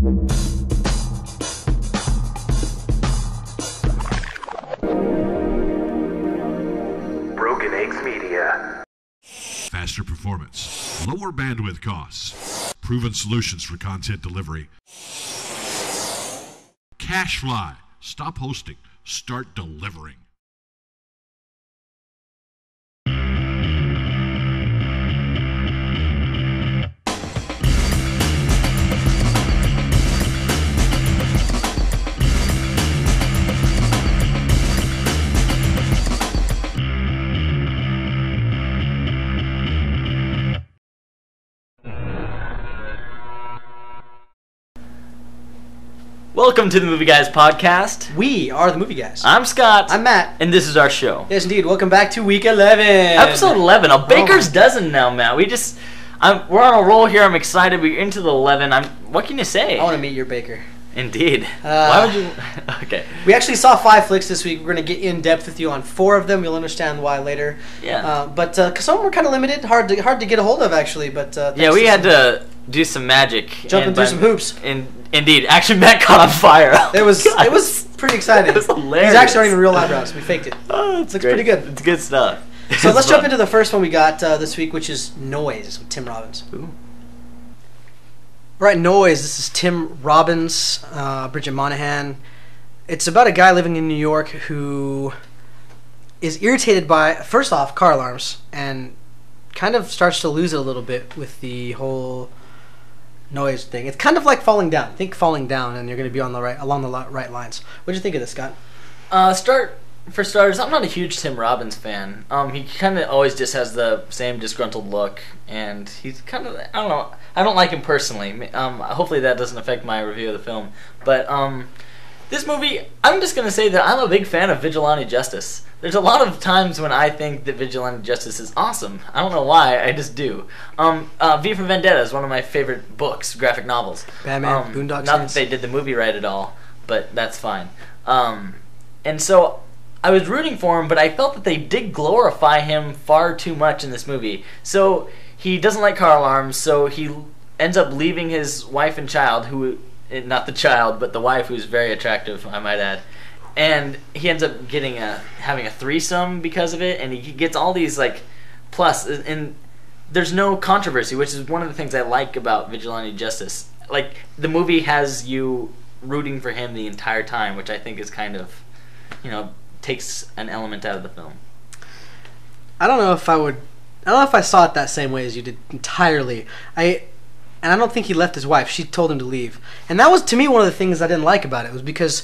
Broken Eggs Media. Faster performance, lower bandwidth costs, proven solutions for content delivery. CashFly. Stop hosting. Start delivering. Welcome to the Movie Guys podcast. We are the Movie Guys. I'm Scott. I'm Matt. And this is our show. Yes, indeed. Welcome back to week 11. Episode 11. A baker's dozen now, Matt. We're on a roll here. I'm excited. We're into the 11. What can you say? I want to meet your baker. Indeed. Why would you? Okay. We actually saw 5 flicks this week. We're going to get in depth with you on 4 of them. You'll understand why later. Yeah. But some of them were kind of limited, hard to get a hold of actually. But yeah, we had to do some magic. Jumping through some hoops. Indeed. Action Matt caught on fire. It was pretty exciting. It was hilarious. These actually aren't even real eyebrows. We faked it. Oh, it looks pretty good. It's good stuff. So let's jump into the first one we got this week, which is Noise with Tim Robbins. Ooh. Right, Noise. This is Tim Robbins, Bridget Monahan. It's about a guy living in New York who is irritated by, first off, car alarms, and kind of starts to lose it a little bit with the whole noise thing. It's kind of like Falling Down. Think Falling Down, and you're going to be along the right lines. What do you think of this, Scott? For starters, I'm not a huge Tim Robbins fan. He kind of always just has the same disgruntled look, and he's kind of, I don't know, I don't like him personally. Hopefully that doesn't affect my review of the film. But this movie, I'm just going to say that I'm a big fan of vigilante justice. There's a lot of times when I think that vigilante justice is awesome. I don't know why, I just do. V for Vendetta is one of my favorite books, graphic novels. Batman, Boondock Saints. Not that they did the movie right at all, but that's fine. And so I was rooting for him, but I felt that they did glorify him far too much in this movie. So he doesn't like car alarms, so he ends up leaving his wife and child, not the child, but the wife, who's very attractive, I might add. And he ends up having a threesome because of it, and he gets all these plus, and there's no controversy, which is one of the things I like about vigilante justice. Like, the movie has you rooting for him the entire time, which I think is kind of, takes an element out of the film. I don't know if I saw it that same way as you did entirely. And I don't think he left his wife. She told him to leave. And that was, to me, one of the things I didn't like about it, was because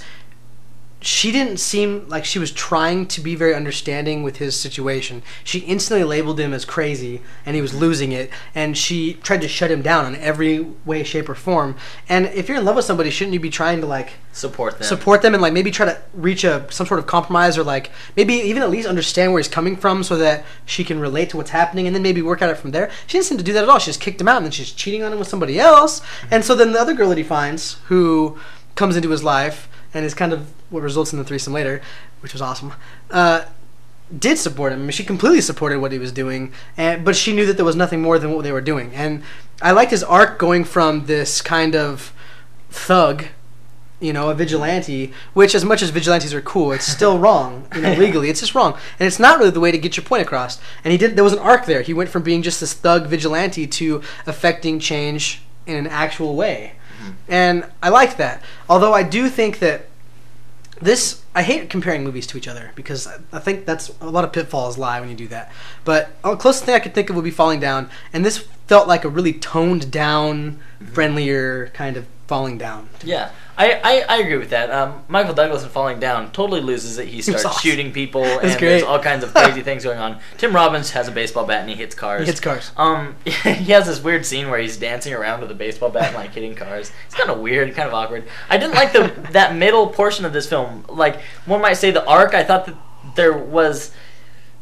she didn't seem like she was trying to be very understanding with his situation. She instantly labeled him as crazy, and he was losing it, and she tried to shut him down in every way, shape, or form. And if you're in love with somebody, shouldn't you be trying to support them and maybe try to reach some sort of compromise, or maybe even at least understand where he's coming from so that she can relate to what's happening, and then maybe work at it from there? She didn't seem to do that at all. She just kicked him out, and then she's cheating on him with somebody else. And so then the other girl that he finds, who comes into his life and is kind of what results in the threesome later, which was awesome, did support him. I mean, she completely supported what he was doing, but she knew that there was nothing more than what they were doing. And I liked his arc going from this kind of thug, a vigilante, which, as much as vigilantes are cool, it's still wrong, legally. It's just wrong. And it's not really the way to get your point across. And there was an arc there. He went from being just this thug vigilante to affecting change in an actual way. And I like that. Although I do think that I hate comparing movies to each other, because I think that's a lot of pitfalls lie when you do that. But the closest thing I could think of would be Falling Down, and this felt like a really toned down, friendlier kind of Falling Down. Yeah, I agree with that. Michael Douglas in Falling Down totally loses it. He starts shooting people, and there's all kinds of crazy things going on. Tim Robbins has a baseball bat, and he hits cars. He has this weird scene where he's dancing around with a baseball bat and hitting cars. It's kind of weird, kind of awkward. I didn't like that middle portion of this film. One might say the arc, I thought that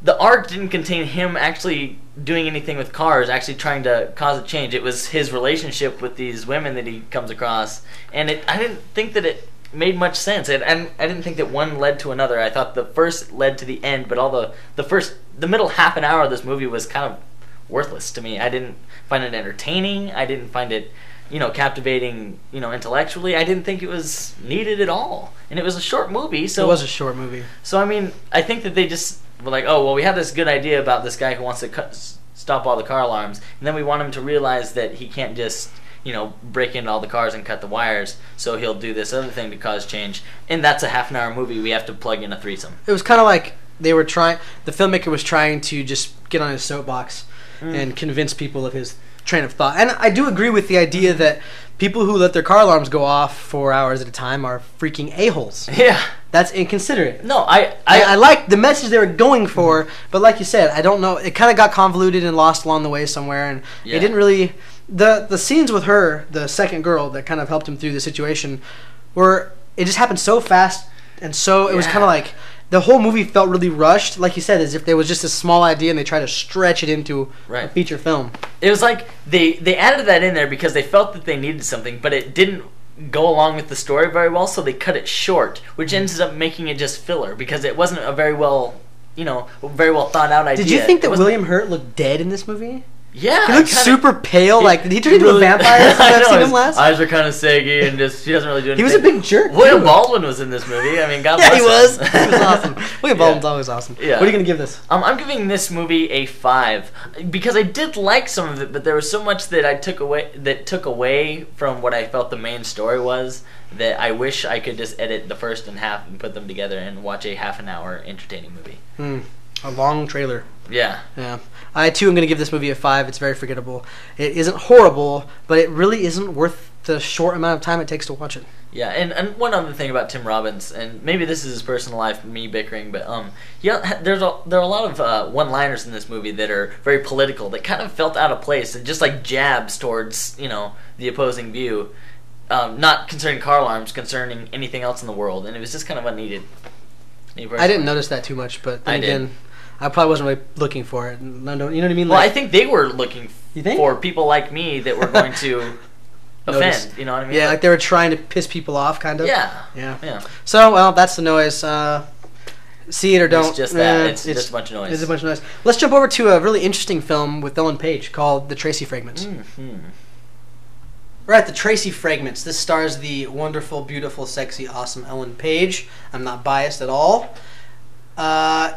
the arc didn't contain him actually doing anything with cars, actually trying to cause a change. It was his relationship with these women that he comes across, and I didn't think that it made much sense. And I didn't think that one led to another. I thought the first led to the end, but all the middle half an hour of this movie was kind of worthless to me. I didn't find it entertaining. I didn't find it captivating, intellectually. I didn't think it was needed at all. And it was a short movie, so... It was a short movie. So, I mean, I think that they just were like, oh, well, we have this good idea about this guy who wants to stop all the car alarms, and then we want him to realize that he can't just, break into all the cars and cut the wires, so he'll do this other thing to cause change. And that's a half-an-hour movie. We have to plug in a threesome. It was kind of like the filmmaker was trying to just get on his soapbox and convince people of his train of thought. And I do agree with the idea that people who let their car alarms go off for hours at a time are freaking a-holes. Yeah. That's inconsiderate. No, I like the message they were going for, but like you said, I don't know. It kind of got convoluted and lost along the way somewhere, and it didn't really... The scenes with her, the second girl that kind of helped him through the situation, it just happened so fast, and so it was kind of like... The whole movie felt really rushed, like you said, as if there was just a small idea and they tried to stretch it into a feature film. It was like they added that in there because they felt that they needed something, but it didn't go along with the story very well, so they cut it short, which ends up making it just filler because it wasn't a very well thought out idea. Did you think that William Hurt looked dead in this movie? Yeah, he looked super pale. Did he turn into a vampire since I've seen him last? Eyes are kind of saggy, and he doesn't really do anything. He was a big jerk. William Baldwin was in this movie. I mean, God bless him. He was. He was awesome. William Baldwin's always awesome. Yeah. What are you gonna give this? I'm giving this movie a 5 because I did like some of it, but there was so much that took away from what I felt the main story was that I wish I could just edit the first and half and put them together and watch a half-an-hour entertaining movie. A long trailer. Yeah. I too am going to give this movie a 5. It's very forgettable. It isn't horrible, but it really isn't worth the short amount of time it takes to watch it. Yeah, and one other thing about Tim Robbins, and maybe this is his personal life, me bickering, but there are a lot of one-liners in this movie that are very political, that kind of felt out of place, and just like jabs towards the opposing view, not concerning car alarms, concerning anything else in the world, and it was just kind of unneeded. I didn't notice that too much, but then again, I probably wasn't really looking for it. You know what I mean? Well, I think they were looking for people like me that were going to offend. You know what I mean? Yeah, like they were trying to piss people off, kind of. Yeah. So, well, that's the noise. See it or don't. It's just that. It's just a bunch of noise. It's a bunch of noise. Let's jump over to a really interesting film with Ellen Page called The Tracy Fragments. Mm-hmm. We're at The Tracy Fragments. This stars the wonderful, beautiful, sexy, awesome Ellen Page. I'm not biased at all.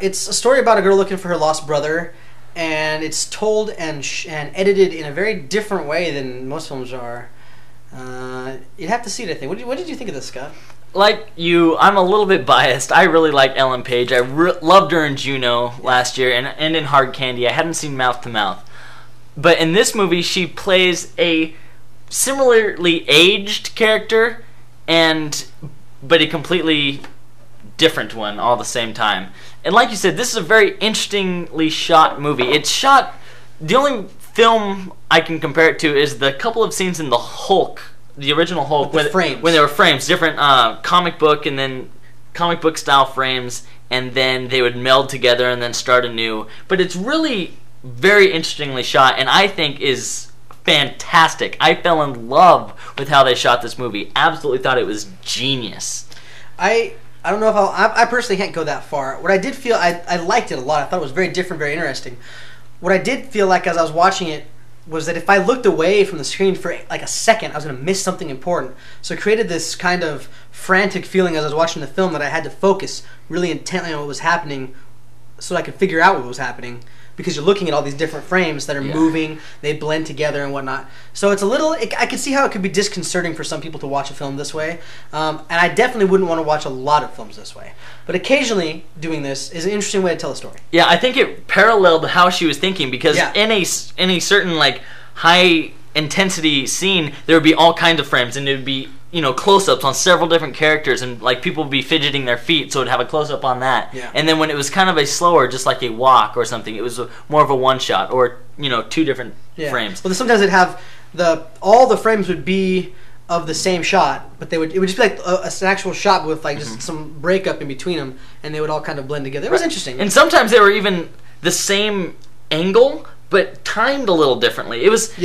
It's a story about a girl looking for her lost brother, and it's told and edited in a very different way than most films are. You'd have to see it, I think. What did you think of this, Scott? Like you, I'm a little bit biased. I really like Ellen Page. I loved her in Juno last year and in Hard Candy. I hadn't seen Mouth to Mouth. But in this movie, she plays a similarly aged character, but a completely different one all at the same time. And like you said, this is a very interestingly shot movie. It's shot... The only film I can compare it to is the couple of scenes in the Hulk, the original Hulk, when they were frames, different comic book style frames, and then they would meld together and then start anew. But it's really very interestingly shot, and I think is fantastic. I fell in love with how they shot this movie. Absolutely thought it was genius. I don't know if I personally can't go that far. What I did feel, I liked it a lot. I thought it was very different, very interesting. What I did feel like as I was watching it was that if I looked away from the screen for like a second, I was going to miss something important. So it created this kind of frantic feeling as I was watching the film that I had to focus really intently on what was happening so I could figure out what was happening. Because you're looking at all these different frames that are moving, they blend together and whatnot. So it's a little... I can see how it could be disconcerting for some people to watch a film this way. And I definitely wouldn't want to watch a lot of films this way. But occasionally, doing this is an interesting way to tell a story. Yeah, I think it paralleled how she was thinking, because in a certain like high intensity scene, there would be all kinds of frames, and it would be close-ups on several different characters, and like people would be fidgeting their feet, so it'd have a close-up on that. Yeah. And then when it was kind of a slower, just like a walk or something, it was more of a one-shot or two different frames. Well, sometimes it'd have all the frames would be of the same shot, but it would just be like an actual shot with like just some breakup in between them, and they would all kind of blend together. It was interesting. And sometimes they were even the same angle, but timed a little differently. It was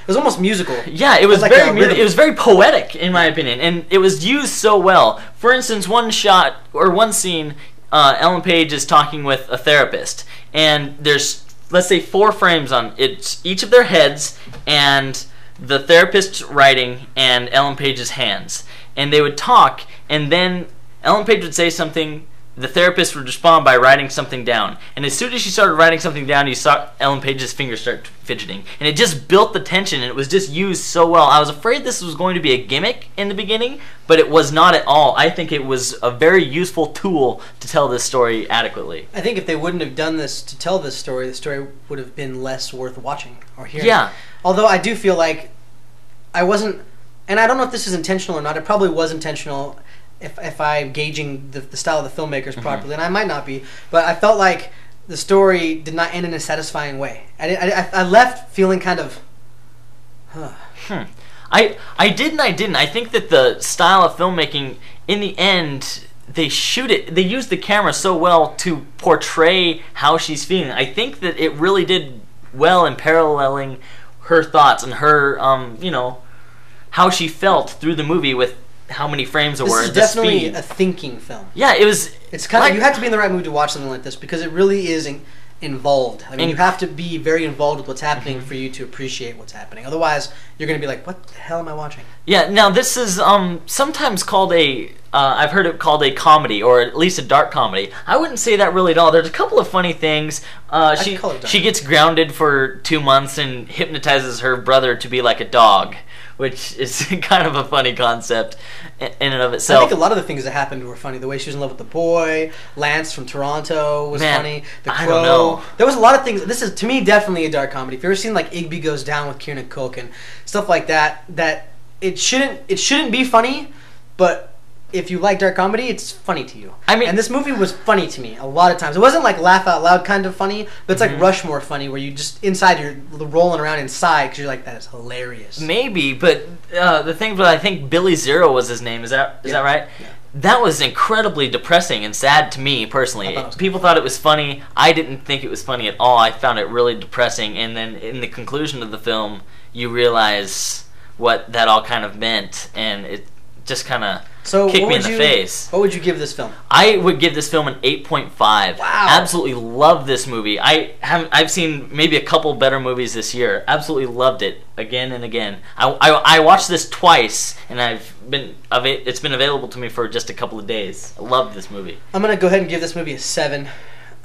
almost musical. Yeah, it was like it was very poetic in my opinion, and it was used so well. For instance, one scene, Ellen Page is talking with a therapist, and there's, let's say, 4 frames on each of their heads, and the therapist's writing and Ellen Page's hands. And they would talk, and then Ellen Page would say something, the therapist would respond by writing something down. And as soon as she started writing something down, you saw Ellen Page's fingers start fidgeting. And it just built the tension, and it was just used so well. I was afraid this was going to be a gimmick in the beginning, but it was not at all. I think it was a very useful tool to tell this story adequately. I think if they wouldn't have done this to tell this story, the story would have been less worth watching or hearing. Yeah. Although I do feel like I wasn't, and I don't know if this is intentional or not. It probably was intentional if I'm gauging the style of the filmmakers properly, and I might not be, but I felt like the story did not end in a satisfying way. I left feeling kind of, I did and I didn't. I think that the style of filmmaking, in the end, they use the camera so well to portray how she's feeling. I think that it really did well in paralleling her thoughts and her, how she felt through the movie with how many frames there were. This is definitely a thinking film. Yeah, it was. It's kind of, you have to be in the right mood to watch something like this because it really is involved. I mean, you have to be very involved with what's happening for you to appreciate what's happening. Otherwise, you're going to be like, "What the hell am I watching?" Yeah. Now, this is sometimes called a. I've heard it called a comedy, or at least a dark comedy. I wouldn't say that really at all. There's a couple of funny things. She gets grounded for 2 months and hypnotizes her brother to be like a dog, which is kind of a funny concept in and of itself. I think a lot of the things that happened were funny. The way she was in love with the boy, Lance from Toronto was funny. The Crow. I don't know. There was a lot of things. This is, to me, definitely a dark comedy. If you've ever seen like Igby Goes Down with Kieran Cook and stuff like that, that it shouldn't be funny, but if you like dark comedy, it's funny to you. I mean, and this movie was funny to me a lot of times. It wasn't like laugh out loud kind of funny, but it's like Rushmore funny, where you just inside you're rolling around inside because you're like, that is hilarious. Maybe, but the thing, but I think Billy Zero was his name. Is that right? Yeah. That was incredibly depressing and sad to me personally. People thought it was funny. I didn't think it was funny at all. I found it really depressing. And then in the conclusion of the film, you realize what that all kind of meant, and it just kind of kicked me in the face. What would you give this film? I would give this film an 8.5. Wow. Absolutely love this movie. I've seen maybe a couple better movies this year. Absolutely loved it again and again. I watched this twice, and it's been available to me for just a couple of days. I loved this movie. I'm going to go ahead and give this movie a 7.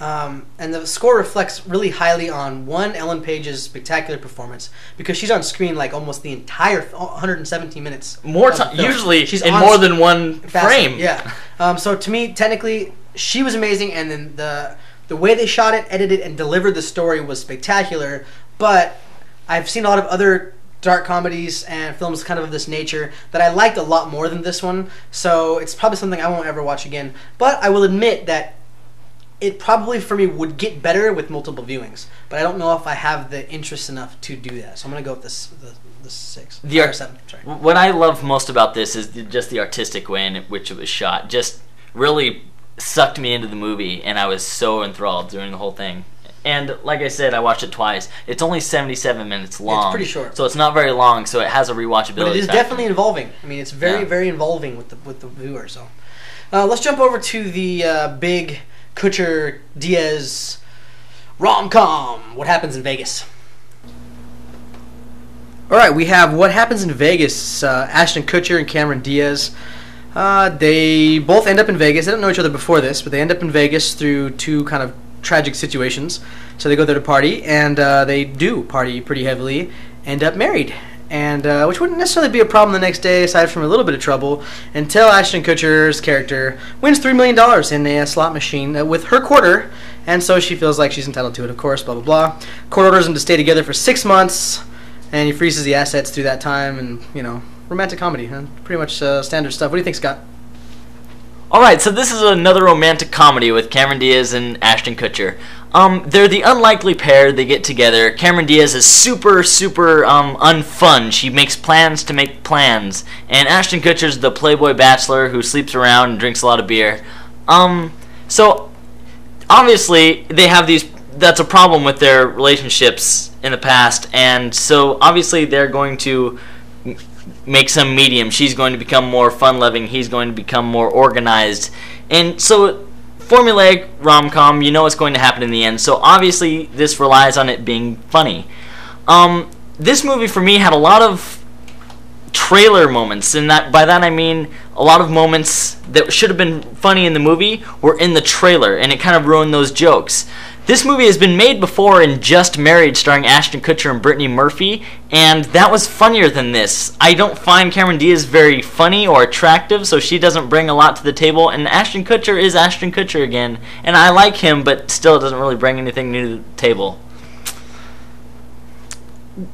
And the score reflects really highly on, one, Ellen Page's spectacular performance, because she's on screen like almost the entire 117 minutes. More time, usually she's in more than one frame. Yeah. So to me, technically, she was amazing, and then the way they shot it, edited, and delivered the story was spectacular. But I've seen a lot of other dark comedies and films kind of this nature that I liked a lot more than this one. So it's probably something I won't ever watch again. But I will admit that it probably, for me, would get better with multiple viewings. But I don't know if I have the interest enough to do that. So I'm going to go with the 6. Or 7. Sorry. What I love most about this is just the artistic way in which it was shot. Just really sucked me into the movie, and I was so enthralled during the whole thing. And like I said, I watched it twice. It's only 77 minutes long. It's pretty short. So it's not very long, so it has a rewatchability But it is factor. definitely involving. I mean, it's very, very involving with the viewer. So let's jump over to the big Kutcher Diaz rom-com, What Happens in Vegas. Alright, we have What Happens in Vegas. Ashton Kutcher and Cameron Diaz. They both end up in Vegas. They don't know each other before this, but they end up in Vegas through two kind of tragic situations. So they go there to party, and they do party pretty heavily, end up married. And which wouldn't necessarily be a problem the next day, aside from a little bit of trouble, until Ashton Kutcher's character wins $3 million in a slot machine with her quarter, and so she feels like she's entitled to it, of course, blah, blah, blah. Court orders them to stay together for 6 months, and he freezes the assets through that time, and, romantic comedy. Huh? Pretty much standard stuff. What do you think, Scott? Alright, so this is another romantic comedy with Cameron Diaz and Ashton Kutcher. They're the unlikely pair. They get together. Cameron Diaz is super unfun. She makes plans to make plans. And Ashton Kutcher's the playboy bachelor who sleeps around and drinks a lot of beer. So, obviously, they have that's a problem with their relationships in the past. And so, obviously, they're going to make some medium. She's going to become more fun-loving. He's going to become more organized. And so, formulaic rom-com, you know what's going to happen in the end. So, obviously, this relies on it being funny. this movie for me had a lot of trailer moments, and by that I mean a lot of moments that should have been funny in the movie were in the trailer, and it kind of ruined those jokes. This movie has been made before in Just Married, starring Ashton Kutcher and Brittany Murphy, and that was funnier than this. I don't find Cameron Diaz very funny or attractive, so she doesn't bring a lot to the table, and Ashton Kutcher is Ashton Kutcher again, and I like him, but still it doesn't really bring anything new to the table.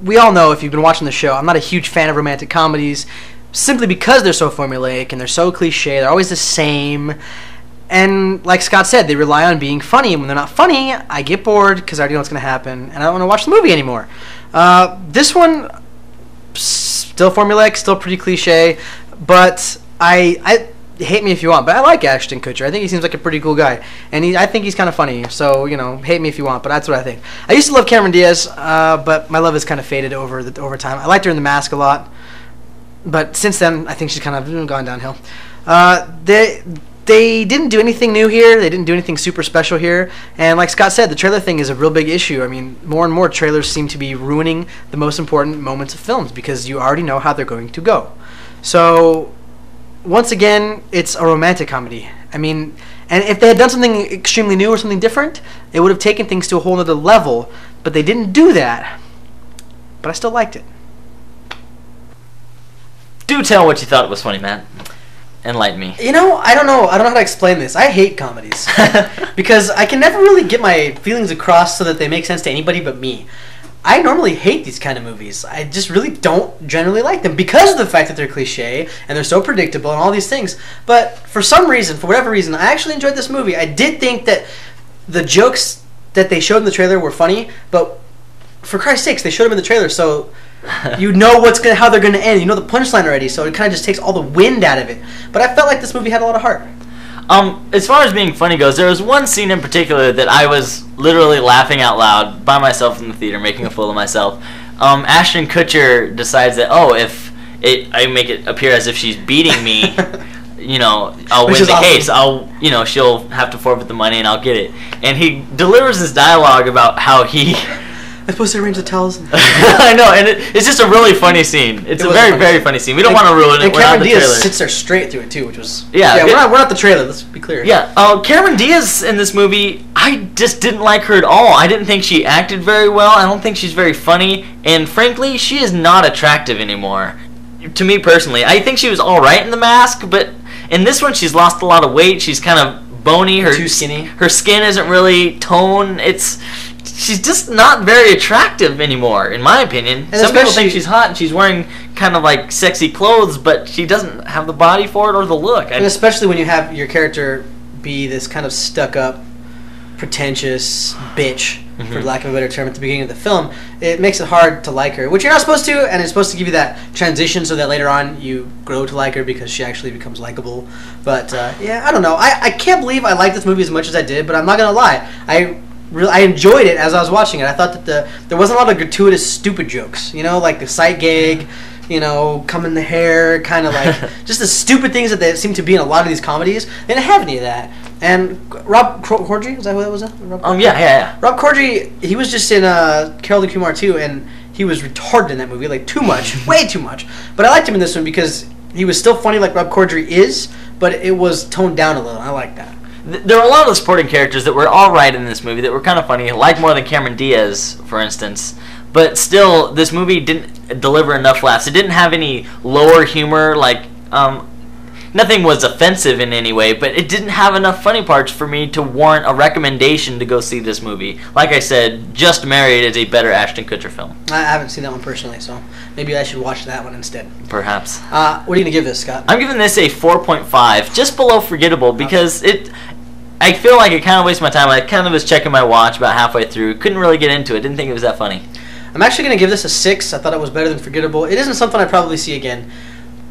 We all know, if you've been watching the show, I'm not a huge fan of romantic comedies, simply because they're so formulaic and they're so cliche. They're always the same. And like Scott said, they rely on being funny. And when they're not funny, I get bored because I already know what's going to happen, and I don't want to watch the movie anymore. This one, still formulaic, still pretty cliche, but I hate me if you want, but I like Ashton Kutcher. I think he seems like a pretty cool guy, and I think he's kind of funny. So hate me if you want, but that's what I think. I used to love Cameron Diaz, but my love has kind of faded over time. I liked her in The Mask a lot, but since then I think she's kind of gone downhill. They didn't do anything new here. They didn't do anything super special here. And like Scott said, the trailer thing is a real big issue. I mean, more and more trailers seem to be ruining the most important moments of films because you already know how they're going to go. So, once again, it's a romantic comedy. I mean, and if they had done something extremely new or something different, it would have taken things to a whole other level. But they didn't do that. But I still liked it. Do tell what you thought it was funny, Matt. Enlighten me. I don't know how to explain this. I hate comedies because I can never really get my feelings across so that they make sense to anybody but me. I normally hate these kind of movies. I just really don't generally like them because of the fact that they're cliche and they're so predictable and all these things. But for some reason, for whatever reason, I actually enjoyed this movie. I did think that the jokes that they showed in the trailer were funny, but for Christ's sakes, they showed them in the trailer, so you know how they're gonna end. You know the punchline already, so it kind of just takes all the wind out of it. But I felt like this movie had a lot of heart. As far as being funny goes, there was one scene in particular that I was literally laughing out loud by myself in the theater, making a fool of myself. Ashton Kutcher decides that, if I make it appear as if she's beating me, I'll win the case. She'll have to forfeit the money and I'll get it. And he delivers this dialogue about how he... I'm supposed to arrange the towels. I know, and it's just a really funny scene. It's a very, very funny scene. We don't want to ruin it. And Cameron Diaz sits there straight through it too, which was we're not the trailer. Let's be clear. Yeah, Cameron Diaz in this movie, I just didn't like her at all. I didn't think she acted very well. I don't think she's very funny, and frankly, she is not attractive anymore. To me personally, I think she was all right in The Mask, but in this one, she's lost a lot of weight. She's kind of bony. Too skinny. Her skin isn't really toned. She's just not very attractive anymore, in my opinion. And some people think she's hot and she's wearing kind of like sexy clothes, but she doesn't have the body for it or the look. And especially when you have your character be this kind of stuck-up, pretentious bitch, for lack of a better term, at the beginning of the film, it makes it hard to like her, which you're not supposed to, and it's supposed to give you that transition so that later on you grow to like her because she actually becomes likable. But, I don't know. I can't believe I liked this movie as much as I did, but I'm not going to lie. I enjoyed it as I was watching it. I thought that there wasn't a lot of gratuitous stupid jokes, like the sight gag, combing the hair, kind of like just the stupid things that seem to be in a lot of these comedies. They didn't have any of that. And Rob Corddry, was that who that was? Yeah. Rob Corddry, he was just in Carol the Kumar too, and he was retarded in that movie, like too much, way too much. But I liked him in this one because he was still funny like Rob Corddry is, but it was toned down a little. I like that. There were a lot of the supporting characters that were all right in this movie that were kind of funny, like more than Cameron Diaz, for instance. But still, this movie didn't deliver enough laughs. It didn't have any lower humor, nothing was offensive in any way, but it didn't have enough funny parts for me to warrant a recommendation to go see this movie. Like I said, Just Married is a better Ashton Kutcher film. I haven't seen that one personally, so maybe I should watch that one instead. Perhaps. What are you going to give this, Scott? I'm giving this a 4.5, just below Forgettable, because I feel like it kind of wasted my time. I kind of was checking my watch about halfway through. Couldn't really get into it. Didn't think it was that funny. I'm actually going to give this a 6. I thought it was better than Forgettable. It isn't something I'd probably see again.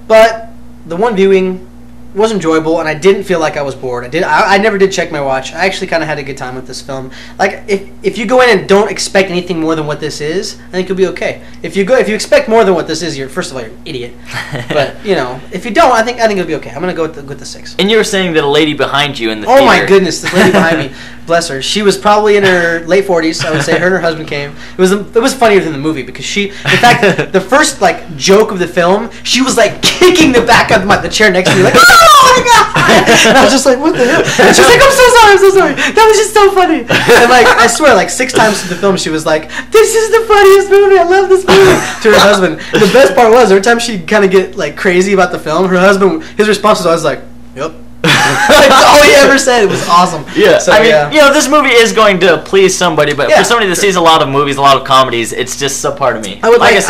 But the one viewing was enjoyable, and I didn't feel like I was bored. I never did check my watch. I actually kind of had a good time with this film. Like, if you go in and don't expect anything more than what this is, I think you'll be okay. If you expect more than what this is, first of all, you're an idiot. But if you don't, I think you'll be okay. I'm gonna go with the 6. And you were saying that a lady behind you in the theater. Oh my goodness, this lady behind me. Bless her. She was probably in her late 40s. I would say her and her husband came. It was funnier than the movie because in fact, the first like joke of the film, she was like kicking the back of the chair next to me, like, oh my god! And I was just like, what the hell? And she was like, I'm so sorry. That was just so funny. And like, I swear, like 6 times through the film, she was like, this is the funniest movie. I love this movie. To her husband. And the best part was every time she'd kind of get like crazy about the film, her husband, his response was always like, yep. That's all he ever said. It was awesome. Yeah. So, I mean, you know, this movie is going to please somebody, but Yeah, for somebody that sees a lot of movies, a lot of comedies, it's just subpar to me. I'd It's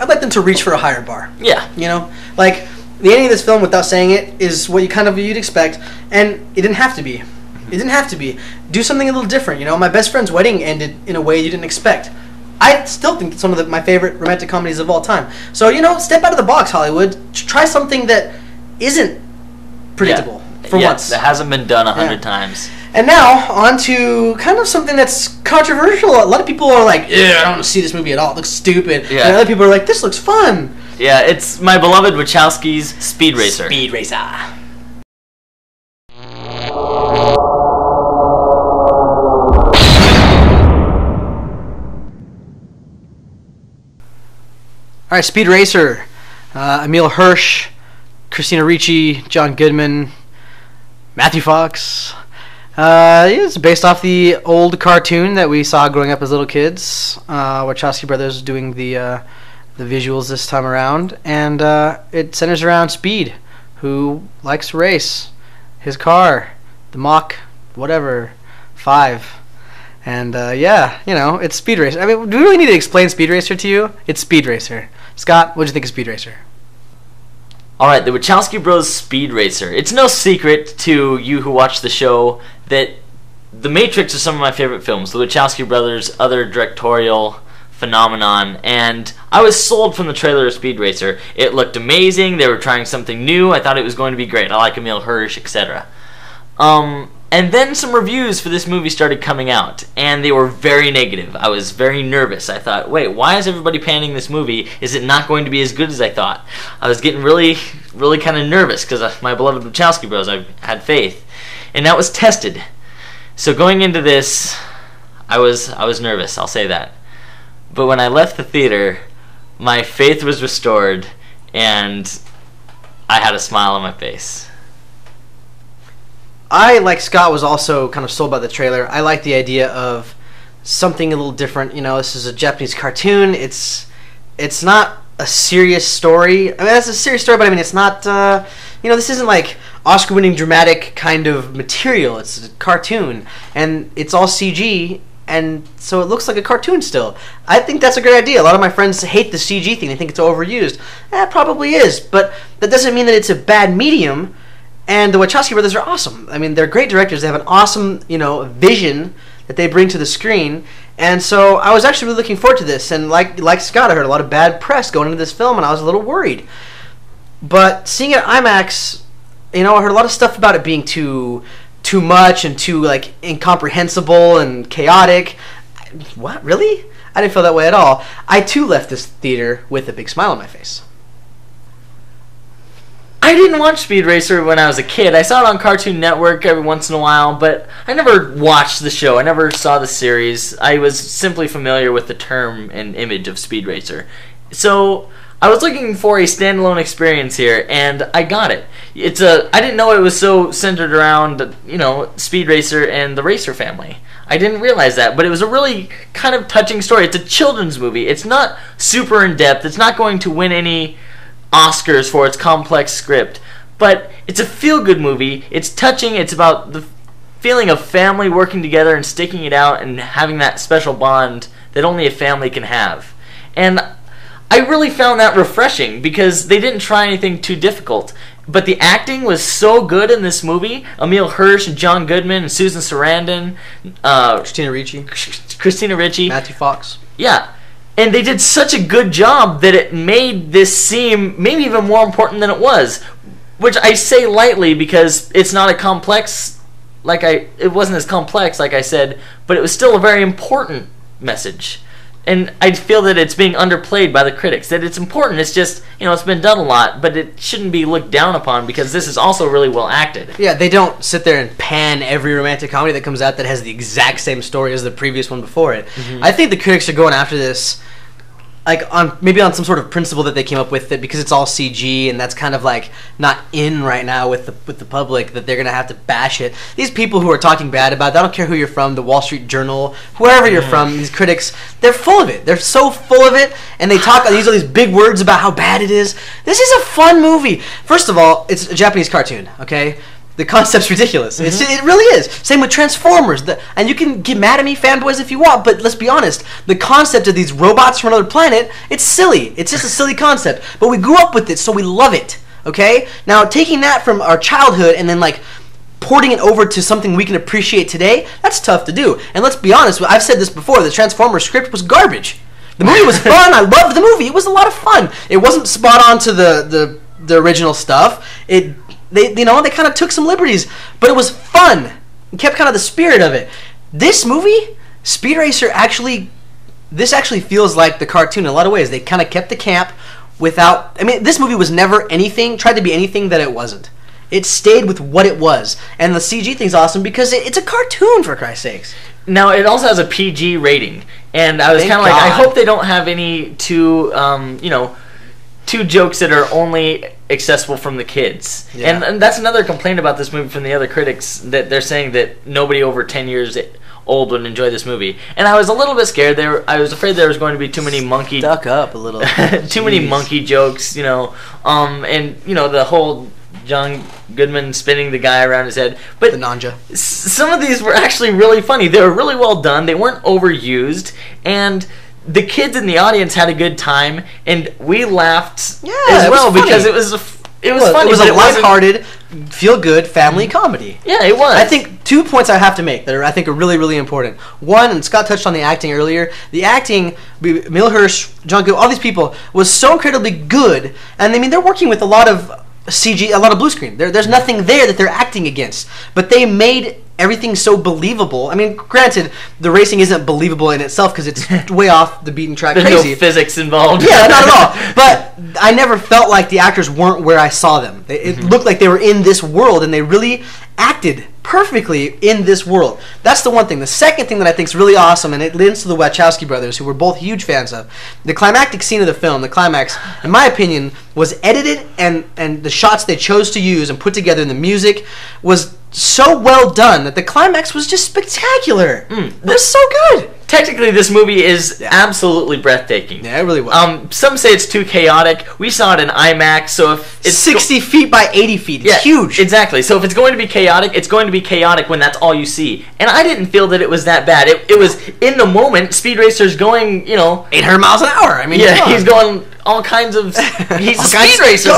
like them to reach for a higher bar. Yeah. You know, like the ending of this film, without saying it, is what you'd expect, and it didn't have to be. It didn't have to be. Do something a little different. You know, my best friend's wedding ended in a way you didn't expect. I still think it's one of my favorite romantic comedies of all time. So, you know, step out of the box, Hollywood. Try something that isn't predictable for once. That hasn't been done 100 times. And now, on to kind of something that's controversial. A lot of people are like, I don't want to see this movie at all. It looks stupid. Yeah. And other people are like, this looks fun. Yeah, it's my beloved Wachowski's Speed Racer. Speed Racer. All right, Speed Racer. Emile Hirsch, Christina Ricci, John Goodman, Matthew Fox. It's based off the old cartoon that we saw growing up as little kids. Wachowski brothers doing the visuals this time around, and it centers around Speed, who likes to race his car, the Mach, whatever, 5. And you know, it's Speed Racer. I mean, do we really need to explain Speed Racer to you? It's Speed Racer. Scott, what do you think of Speed Racer? Alright, the Wachowski Bros. Speed Racer. It's no secret to you who watch the show that The Matrix is some of my favorite films. The Wachowski brothers' other directorial phenomenon, and I was sold from the trailer of Speed Racer. It looked amazing. They were trying something new. I thought it was going to be great. I like Emile Hirsch, etc. And then some reviews for this movie started coming out, and they were very negative. I was very nervous. I thought, wait, why is everybody panning this movie? Is it not going to be as good as I thought? I was getting really, really kind of nervous because my beloved Wachowski bros, I had faith. And that was tested. So going into this, I was nervous, I'll say that. But when I left the theater, my faith was restored, and I had a smile on my face. I, like Scott, was also kind of sold by the trailer. I like the idea of something a little different. You know, this is a Japanese cartoon. It's not a serious story. I mean, that's a serious story, but I mean, it's not, you know, this isn't like Oscar-winning dramatic kind of material. It's a cartoon, and it's all CG, and so it looks like a cartoon still. I think that's a great idea. A lot of my friends hate the CG thing. They think it's overused. It probably is, but that doesn't mean that it's a bad medium. And the Wachowski brothers are awesome. I mean, they're great directors. They have an awesome, you know, vision that they bring to the screen. And so I was actually really looking forward to this. And like Scott, I heard a lot of bad press going into this film, and I was a little worried. But seeing it at IMAX, you know, I heard a lot of stuff about it being too much and too, like, incomprehensible and chaotic. What? Really? I didn't feel that way at all. I, too, left this theater with a big smile on my face. I didn't watch Speed Racer when I was a kid. I saw it on Cartoon Network every once in a while, but I never watched the show. I never saw the series. I was simply familiar with the term and image of Speed Racer. So I was looking for a standalone experience here, and I got it. I didn't know it was so centered around, you know, Speed Racer and the Racer family. I didn't realize that, but it was a really kind of touching story. It's a children's movie. It's not super in-depth. It's not going to win any Oscars for its complex script, but it's a feel-good movie. It's touching. It's about the feeling of family working together and sticking it out and having that special bond that only a family can have. And I really found that refreshing because they didn't try anything too difficult. But the acting was so good in this movie. Emile Hirsch and John Goodman and Susan Sarandon, Christina Ricci, Matthew Fox. Yeah. And they did such a good job that it made this seem maybe even more important than it was. Which I say lightly because it's not a complex, it wasn't as complex like I said, but it was still a very important message. and I feel that it's being underplayed by the critics. That it's important. It's just, it's been done a lot, but it shouldn't be looked down upon because this is also really well acted. Yeah, they don't sit there and pan every romantic comedy that comes out that has the exact same story as the previous one before it. Mm-hmm. I think the critics are going after this maybe on some sort of principle that they came up with, that because it's all CG and that's kind of like not in right now with the public, that they're gonna have to bash it. These people who are talking bad about it, I don't care who you're from, the Wall Street Journal, whoever you're from, these critics, they're full of it. They're so full of it, and they use all these big words about how bad it is. This is a fun movie. First of all, it's a Japanese cartoon, okay? The concept's ridiculous. Mm-hmm. It really is. Same with Transformers. And you can get mad at me, fanboys, if you want, but let's be honest. The concept of these robots from another planet, it's silly. It's just a silly concept. But we grew up with it, so we love it. Okay? Now, taking that from our childhood and then, porting it over to something we can appreciate today, that's tough to do. And let's be honest, I've said this before, the Transformers script was garbage. The movie was fun. I loved the movie. It was a lot of fun. It wasn't spot on to the original stuff. They kind of took some liberties, but it was fun. It kept kind of the spirit of it. This movie, Speed Racer, this actually feels like the cartoon in a lot of ways. They kind of kept the camp without... this movie was never tried to be anything that it wasn't. It stayed with what it was. And the CG thing's awesome because it's a cartoon, for Christ's sakes. Now, it also has a PG rating. And I was kind of like, I hope they don't have any two jokes that are only accessible from the kids. Yeah. And that's another complaint about this movie from the other critics, that they're saying that nobody over 10 years old would enjoy this movie. And I was a little bit scared. I was afraid there was going to be too many monkey... Stuck up a little. too many monkey jokes, and, the whole John Goodman spinning the guy around his head. But the Nanja. Some of these were actually really funny. They were really well done. They weren't overused. And... the kids in the audience had a good time, and we laughed as well because it was funny. It was a lighthearted, feel-good family comedy. Yeah, it was. I think 2 points I have to make that I think are really, really important. One, and Scott touched on the acting earlier. The acting, Emil Hirsch, John Goodman, all these people, was so incredibly good, and they're working with a lot of CG, a lot of blue screen. There's nothing there that they're acting against, but they made everything so believable. Granted, the racing isn't believable in itself because it's way off the beaten track. There's no physics involved. Yeah, not at all. But I never felt like the actors weren't where I saw them. It looked like they were in this world, and they really acted perfectly in this world. That's the one thing. The second thing that I think is really awesome, and it links to the Wachowski brothers, who we're both huge fans of, the climactic scene of the film, the climax, in my opinion, was edited, and the shots they chose to use and put together, and the music was so well done that the climax was just spectacular. It was so good. Technically, this movie is absolutely breathtaking. Yeah, it really was. Some say it's too chaotic. We saw it in IMAX, so if it's 60 feet by 80 feet, it's huge. Exactly. So if it's going to be chaotic, it's going to be chaotic when that's all you see. And I didn't feel that it was that bad. It was in the moment. Speed Racer's going, 800 miles an hour. He's going all kinds of. He's a speed racer.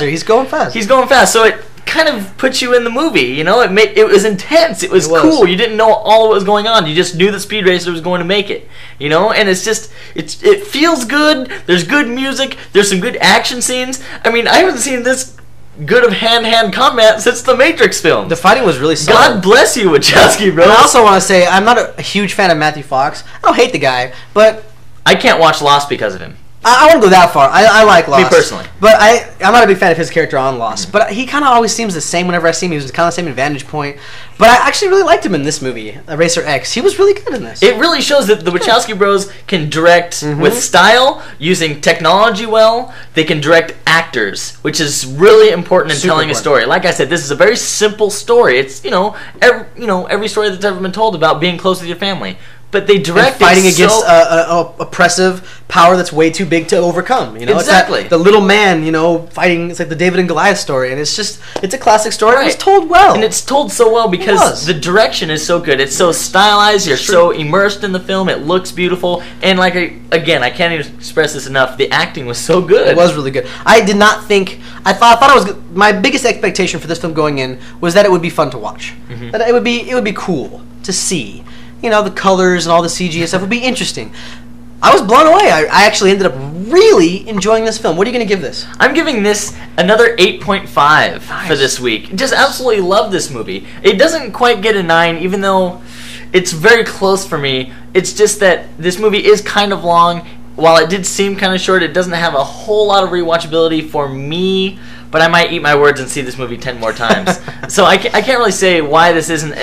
He's going fast. He's going fast. So it kind of puts you in the movie, it was intense, it was cool, you didn't know all what was going on, you just knew the Speed Racer was going to make it, and it feels good, there's good music, there's some good action scenes. I haven't seen this good of hand-to-hand combat since the Matrix film. The fighting was really solid. God bless you, Wachowski, bro. And I also want to say, I'm not a huge fan of Matthew Fox. I don't hate the guy, but I can't watch Lost because of him. I wouldn't go that far. I like Lost. Me personally. But I'm not a big fan of his character on Lost. But he kind of always seems the same whenever I see him. He was kind of the same vantage point. But I actually really liked him in this movie, Racer X. He was really good in this. It really shows that the Wachowski bros can direct with style, using technology well. They can direct actors, which is really important in telling a story. Like I said, this is a very simple story. It's, every story that's ever been told about being close with your family. But they direct and fighting against a oppressive power that's way too big to overcome. Exactly. It's the little man, fighting. It's like the David and Goliath story, and it's a classic story. Right. It's told well, and it's told so well because the direction is so good. It's so stylized. You're so immersed in the film. It looks beautiful, and I can't even express this enough. The acting was so good. It was really good. I did not think. I thought it was good. My biggest expectation for this film going in was that it would be fun to watch. That it would be cool to see. The colors and all the CG and stuff would be interesting. I was blown away. I actually ended up really enjoying this film. What are you going to give this? I'm giving this another 8.5 for this week. Just absolutely love this movie. It doesn't quite get a 9, even though it's very close for me. It's just that this movie is kind of long. While it did seem kind of short, it doesn't have a whole lot of rewatchability for me, but I might eat my words and see this movie 10 more times. So I can't really say why this isn't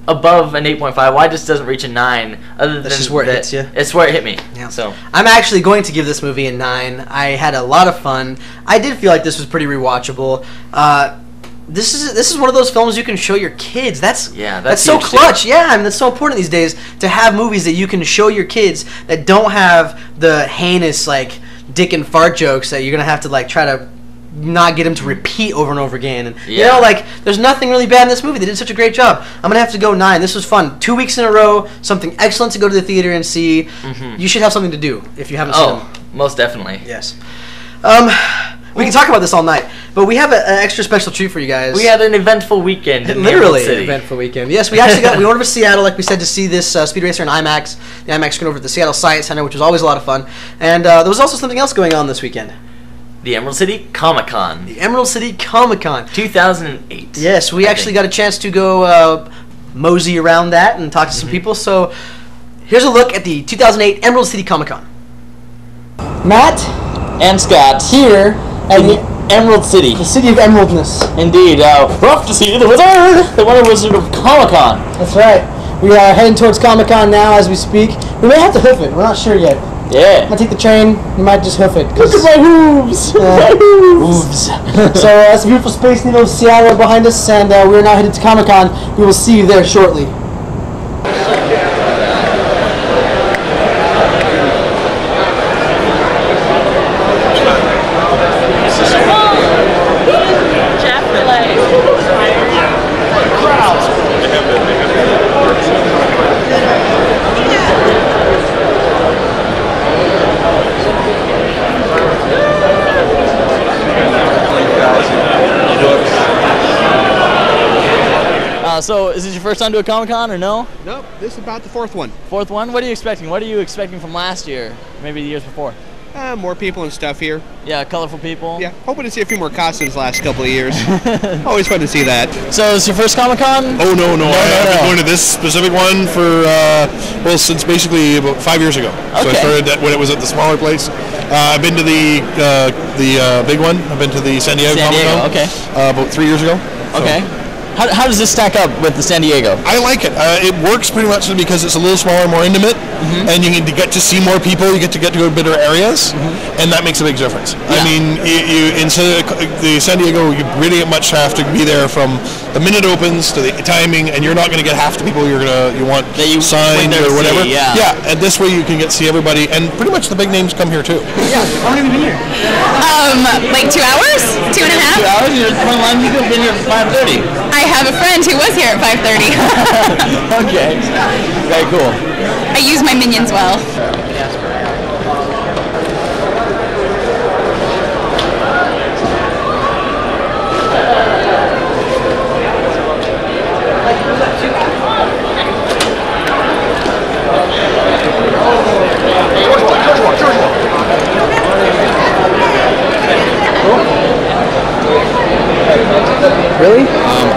above an 8.5, why this doesn't reach a 9, other than that's just where it hits you. It's where it hit me. Yeah. So I'm actually going to give this movie a 9. I had a lot of fun. I did feel like this was pretty rewatchable. This is one of those films you can show your kids. That's so clutch. Too. Yeah, I mean that's so important these days to have movies that you can show your kids that don't have the heinous like dick and fart jokes that you're gonna have to like try to not get them to repeat over and over again. And you know, like there's nothing really bad in this movie. They did such a great job. I'm gonna have to go 9. This was fun. 2 weeks in a row, something excellent to go to the theater and see. Mm-hmm. You should have something to do if you haven't seen them. Most definitely. Yes. We can talk about this all night, but we have an extra special treat for you guys. We had an eventful weekend in Literally Emerald City. An eventful weekend. Yes, we actually we went over to Seattle, like we said, to see this Speed Racer in IMAX. The IMAX screen over at the Seattle Science Center, which was always a lot of fun. And there was also something else going on this weekend. The Emerald City Comicon. The Emerald City Comicon. 2008. Yes, we actually got a chance to go mosey around that and talk to some people. So here's a look at the 2008 Emerald City Comicon. Matt and Scott here at the Emerald City. The city of emeraldness. Indeed. We're off to see the wizard! The Wonder Wizard of Comic-Con. That's right. We are heading towards Comic-Con now as we speak. We may have to hoof it. We're not sure yet. Yeah. I might take the train. We might just hoof it. Look at my hooves! My hooves! So that's a beautiful Space Needle of Seattle behind us, and we are now headed to Comic-Con. We will see you there shortly. So, is this your first time to a Comic-Con or no? Nope, this is about the fourth one. Fourth one? What are you expecting? What are you expecting from last year? Maybe the years before? More people and stuff here. Yeah, colorful people. Yeah, hoping to see a few more costumes the last couple of years. Always fun to see that. So, is this your first Comic-Con? Oh, no. I've been going to this specific one for, since basically about 5 years ago. Okay. So I started when it was at the smaller place. I've been to the big one. I've been to the San Diego Comic-Con. Okay. About 3 years ago. So. Okay. How does this stack up with the San Diego? I like it. It works pretty much because it's a little smaller, more intimate, and you get to see more people. You get to go to better areas, and that makes a big difference. Yeah. I mean, you instead of the San Diego, you really much have to be there from the minute it opens to the timing, and you're not going to get half the people you want signed or whatever. See, yeah. And this way you can get to see everybody, and pretty much the big names come here too. Yeah, how long have you been here? Like 2 hours? 2.5? 2 hours? You've been here at 5:30. I have a friend who was here at 5:30. Okay. Very cool. I use my minions well. Really?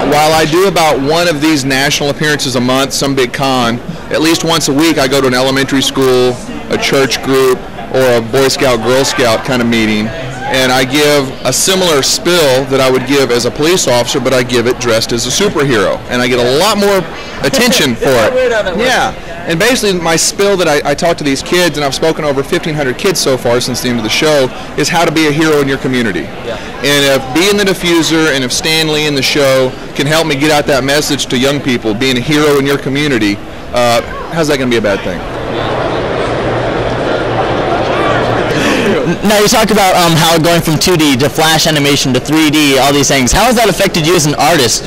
While I do about one of these national appearances a month, some big con, at least once a week I go to an elementary school, a church group, or a Boy Scout, Girl Scout kind of meeting, and I give a similar spill that I would give as a police officer, but I give it dressed as a superhero, and I get a lot more attention for it. Yeah, and basically my spill that I talk to these kids, and I've spoken to over 1,500 kids so far since the end of the show, is how to be a hero in your community. Yeah. And if being the diffuser and if Stan Lee in the show can help me get out that message to young people, being a hero in your community, how's that going to be a bad thing? Now you talk about how going from 2D to flash animation to 3D, all these things. How has that affected you as an artist,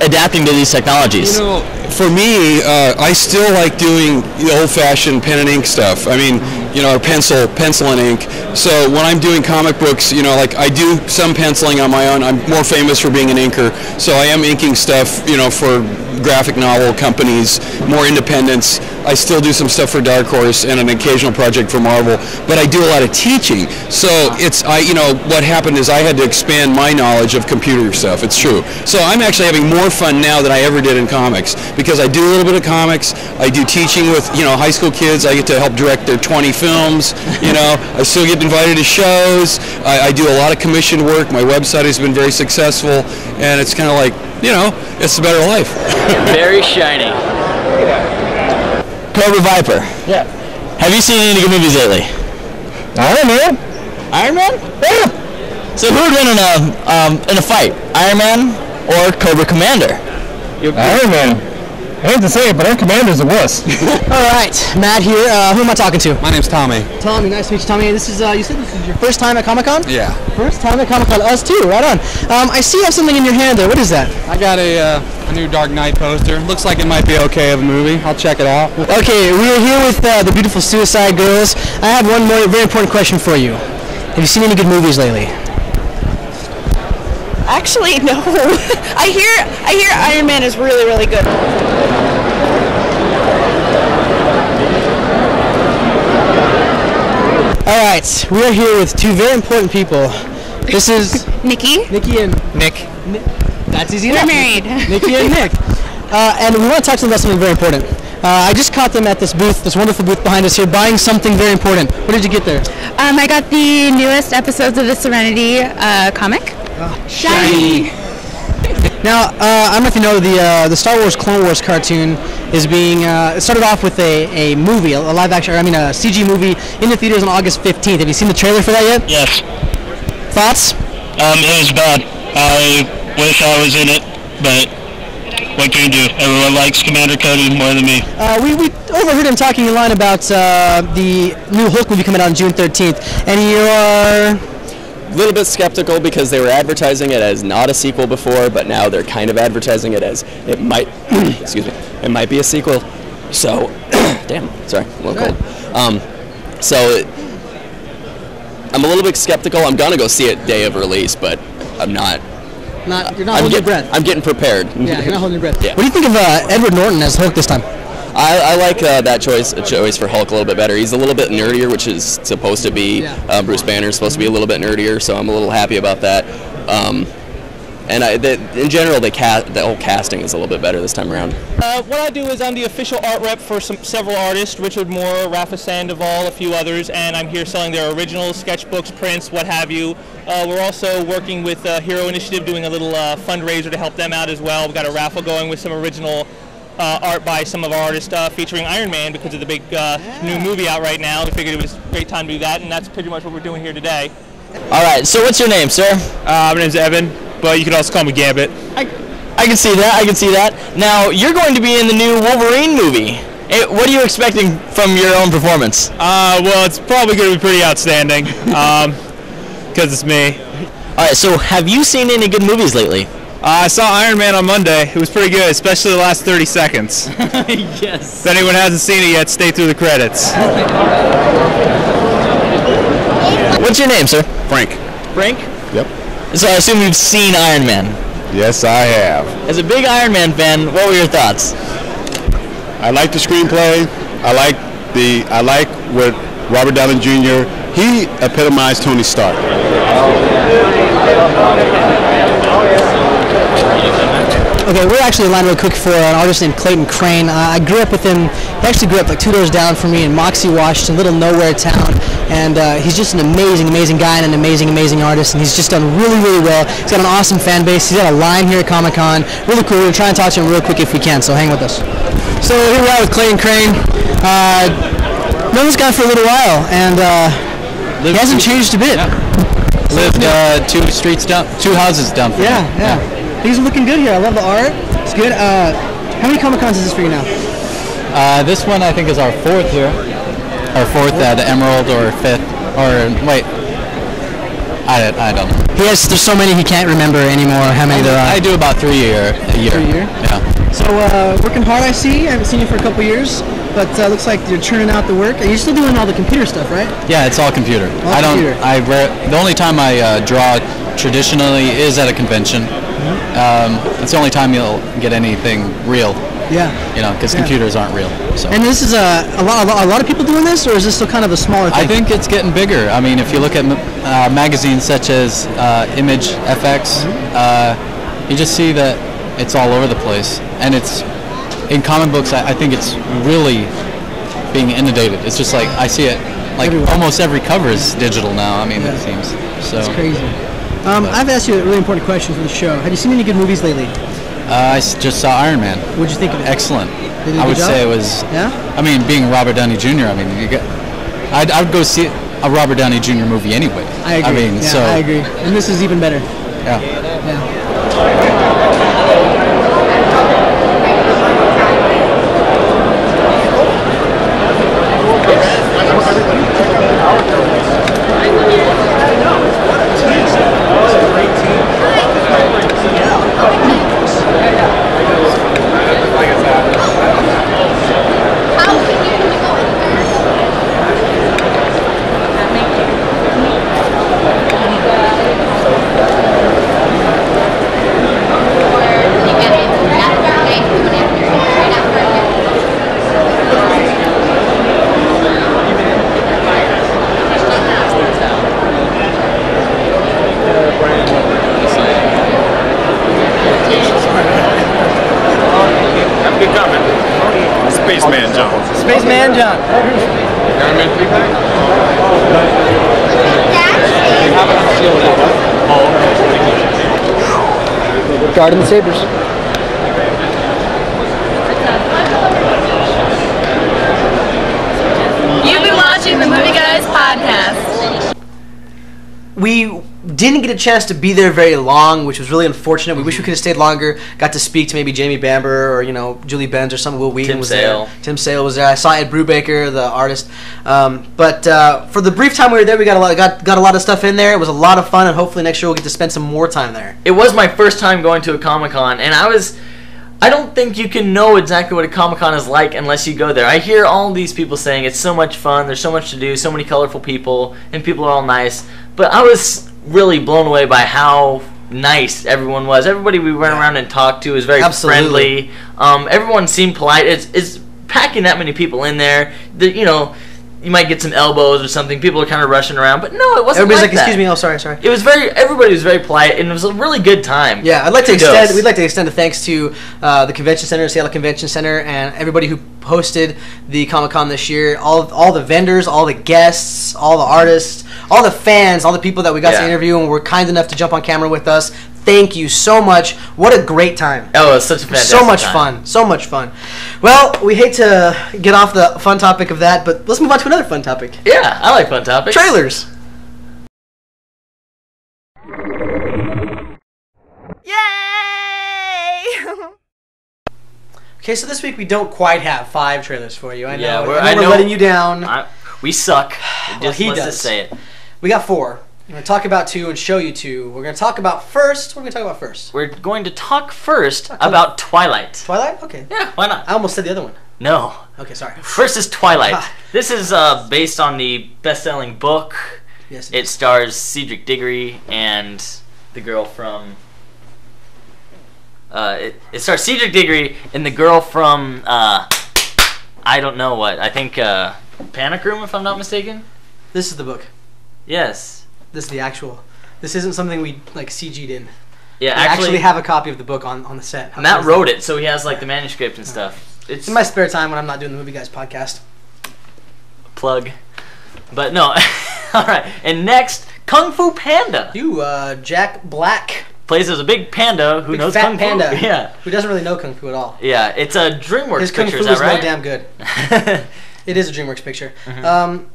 adapting to these technologies? You know, for me, I still like doing the old-fashioned pen and ink stuff. I mean, you know, or pencil and ink. So when I'm doing comic books, you know, like I do some penciling on my own. I'm more famous for being an inker, so I am inking stuff, you know, for graphic novel companies, more independents. I still do some stuff for Dark Horse and an occasional project for Marvel, but I do a lot of teaching. So you know, what happened is I had to expand my knowledge of computer stuff. It's true. So I'm actually having more fun now than I ever did in comics because I do a little bit of comics. I do teaching with, high school kids. I get to help direct their 20 films. I still get invited to shows. I do a lot of commission work. My website has been very successful, and it's kind of like, it's a better life. Very shiny. Cobra Viper. Yeah. Have you seen any good movies lately? Iron Man? Iron Man? Yeah. So who would win in a fight? Iron Man or Cobra Commander? Iron Man. I hate to say it, but our commander's a wuss. All right, Matt here. Who am I talking to? My name's Tommy. Tommy, nice to meet you, Tommy. This is you said this is your first time at Comic-Con? Yeah. First time at Comic-Con. Us too. Right on. I see you have something in your hand there. What is that? I got a new Dark Knight poster. Looks like it might be okay of a movie. I'll check it out. Okay, we are here with the beautiful Suicide Girls. I have one more very important question for you. Have you seen any good movies lately? Actually, no. I hear Iron Man is really, really good. All right, we are here with two very important people. This is Nikki and Nick. That's easy We're enough. married. Nikki and Nick. And we want to talk to them about something very important. I just caught them at this booth, this wonderful booth behind us here, buying something very important. What did you get there? I got the newest episodes of the Serenity comic. Shiny. Now, I don't know if you know, the Star Wars Clone Wars cartoon is being, it started off with a movie, a live action, a CG movie in the theaters on August 15th. Have you seen the trailer for that yet? Yes. Thoughts? It was bad. I wish I was in it, but what can you do? Everyone likes Commander Cody more than me. We overheard him talking in line about the new Hulk movie coming out on June 13th, and you are... A little bit skeptical because they were advertising it as not a sequel before, but now they're kind of advertising it as it might, excuse me, it might be a sequel. So, damn, sorry, a little cold. So, I'm a little bit skeptical. I'm gonna go see it day of release, but I'm not. You're not holding your breath. I'm getting prepared. Yeah, you're not holding your breath. Yeah. What do you think of Edward Norton as Hulk this time? I like that choice for Hulk a little bit better. He's a little bit nerdier, which is supposed to be, Bruce Banner is supposed to be a little bit nerdier, so I'm a little happy about that. In general, the whole casting is a little bit better this time around. What I do is I'm the official art rep for several artists, Richard Moore, Rafa Sandoval, a few others, and I'm here selling their originals, sketchbooks, prints, what have you. We're also working with Hero Initiative, doing a little fundraiser to help them out as well. We've got a raffle going with some original art by some of our artists featuring Iron Man because of the big new movie out right now. We figured it was a great time to do that, and that's pretty much what we're doing here today. All right, so what's your name, sir? My name's Evan, but you can also call me Gambit. I can see that, I can see that. Now, you're going to be in the new Wolverine movie. What are you expecting from your own performance? Well, it's probably going to be pretty outstanding, because it's me. All right, so have you seen any good movies lately? I saw Iron Man on Monday. It was pretty good, especially the last 30 seconds. Yes. If anyone hasn't seen it yet, stay through the credits. What's your name, sir? Frank. Frank? Yep. So I assume you've seen Iron Man. Yes, I have. As a big Iron Man fan, what were your thoughts? I like the screenplay. I like what Robert Downey Jr. He epitomized Tony Stark. Okay, we're actually in line real quick for an artist named Clayton Crane. I grew up with him. He actually grew up like 2 doors down from me in Moxie, Washington, little nowhere town. And he's just an amazing, amazing guy and an amazing, amazing artist. And he's just done really, really well. He's got an awesome fan base. He's got a line here at Comic-Con. Really cool. We're going to try and talk to him real quick if we can, so hang with us. So here we are with Clayton Crane. Known this guy for a little while, and he hasn't changed a bit. Lived 2 houses down from Yeah, yeah. Things are looking good here. I love the art. It's good. How many Comic-Cons is this for you now? This one I think is our 4th here. Our 4th at Emerald, or 5th, or wait. I don't know. There's so many he can't remember anymore how many there are. I do about 3 a year. 3 a year? Yeah. So working hard, I see. I haven't seen you for a couple years, but looks like you're churning out the work. And you're still doing all the computer stuff, right? Yeah, it's all computer. The only time I draw traditionally is at a convention. It's the only time you'll get anything real. Yeah. You know, because computers aren't real. So. And this is a lot of people doing this, or is this still kind of a smaller thing? I think it's getting bigger. I mean, if you look at magazines such as Image FX, you just see that it's all over the place, and it's in comic books, I think it's really being inundated. It's just like I see it. Like almost every cover is digital now. I mean, it seems so. It's crazy. I've asked you a really important question for the show. Have you seen any good movies lately? I just saw Iron Man. What'd you think of it? Excellent. They did a I good would job? say it was. Yeah. I mean, being Robert Downey Jr. I mean, I'd go see a Robert Downey Jr. movie anyway. I agree. I mean, yeah, so I agree. And this is even better. yeah. Spaceman John. Spaceman John. Guarding the sabers. You've been watching the Movie Guys podcast. We didn't get a chance to be there very long, which was really unfortunate. We wish we could have stayed longer. Got to speak to maybe Jamie Bamber or Julie Benz or some. Will Wheaton was there. Tim Sale was there. I saw Ed Brubaker, the artist. But for the brief time we were there, we got a lot of stuff in there. It was a lot of fun, and hopefully next year we'll get to spend some more time there. It was my first time going to a Comic-Con, and I don't think you can know exactly what a Comic-Con is like unless you go there. I hear all these people saying it's so much fun, there's so much to do, so many colorful people, and people are all nice. But I was really blown away by how nice everyone was. Everybody we went around and talked to was very friendly. Everyone seemed polite. It's packing that many people in there. You might get some elbows or something. People are kind of rushing around, but no, it wasn't. Everybody's like like, that. excuse me. Oh, sorry. It was everybody was very polite, and it was a really good time. Yeah, we'd like to extend a thanks to the Convention Center, Seattle Convention Center, and everybody who hosted the Comic-Con this year. All the vendors, all the guests, all the artists, all the fans, all the people that we got to interview and were kind enough to jump on camera with us. Thank you so much. What a great time. Oh, it was such a fantastic So much time. fun. So much fun. Well, we hate to get off the fun topic of that, but let's move on to another fun topic. Yeah, I like fun topics. Trailers. Okay, so this week we don't quite have 5 trailers for you. I know. Yeah, we're letting you down. We suck. Let's does. just say it. We got 4. We're going to talk about 2 and show you 2. We're going to talk about first. What are we going to talk about first? We're going to talk first about Twilight. Twilight? Okay. Yeah, why not? I almost said the other one. No. Okay, sorry. First is Twilight. This is based on the best-selling book. Yes. It stars Cedric Diggory and the girl from... It stars Cedric Diggory and the girl from... I don't know what. I think Panic Room, if I'm not mistaken. This is the book. Yes. This is the actual. This isn't something we CG'd in. Yeah, we actually have a copy of the book on the set. Matt wrote it, so he has the manuscript and stuff. It's in my spare time when I'm not doing the Movie Guys podcast. Plug. But no. All right. And next, Kung Fu Panda. Jack Black plays as a big panda who knows fat Kung panda. Fu. Yeah. Who doesn't really know Kung Fu at all. Yeah, it's a DreamWorks His picture, Kung Fu is that right? no damn good. It is a DreamWorks picture. Mm-hmm.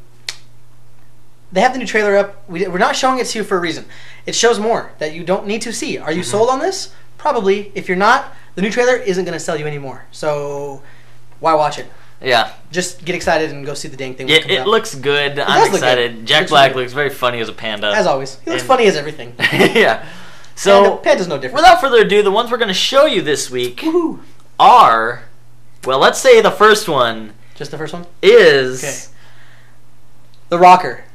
They have the new trailer up. We're not showing it to you for a reason. It shows more that you don't need to see. Are you sold on this? Probably. If you're not, the new trailer isn't going to sell you anymore. So why watch it? Yeah. Just get excited and go see the dang thing. It looks good. I'm excited. Jack Black looks very funny as a panda. As always. He looks funny as everything. Yeah. So Panda's no different. Without further ado, the ones we're going to show you this week are, well, let's say the first one. Just the first one? Is The Rocker.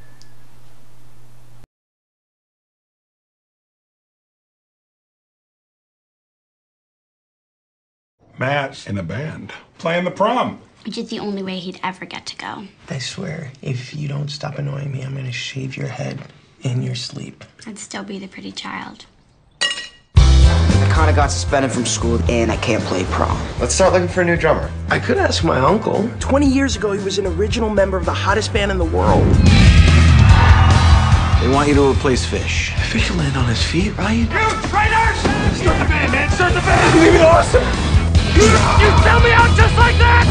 Matt's in a band, playing the prom. Which is the only way he'd ever get to go. I swear, if you don't stop annoying me, I'm gonna shave your head in your sleep. I'd still be the pretty child. kind of got suspended from school, and I can't play prom. Let's start looking for a new drummer. I could ask my uncle. 20 years ago, he was an original member of the hottest band in the world. They want you to replace Fish. Fish will land on his feet, right? You traitors! Start the band, man! Start the band! It's gonna be awesome! You sell me out just like that?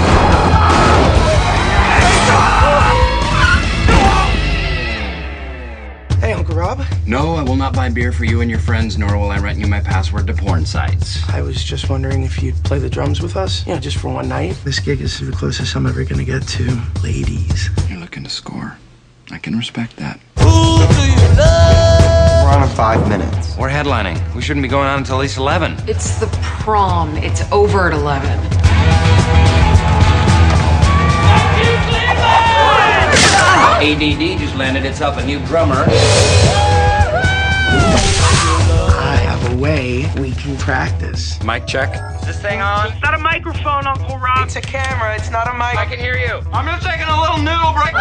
Hey, Uncle Rob. No, I will not buy beer for you and your friends, nor will I rent you my password to porn sites. I was just wondering if you'd play the drums with us. You know, just for one night. This gig is the closest I'm ever gonna get to ladies. You're looking to score. I can respect that. We're on in 5 minutes. We're headlining. We shouldn't be going on until at least 11. It's the prom. It's over at 11. ADD just landed itself a new drummer. I have a way we can practice. Mic check. Is this thing on? It's not a microphone, Uncle Rob. It's a camera, it's not a mic. I can hear you. I'm just taking a little noodle break.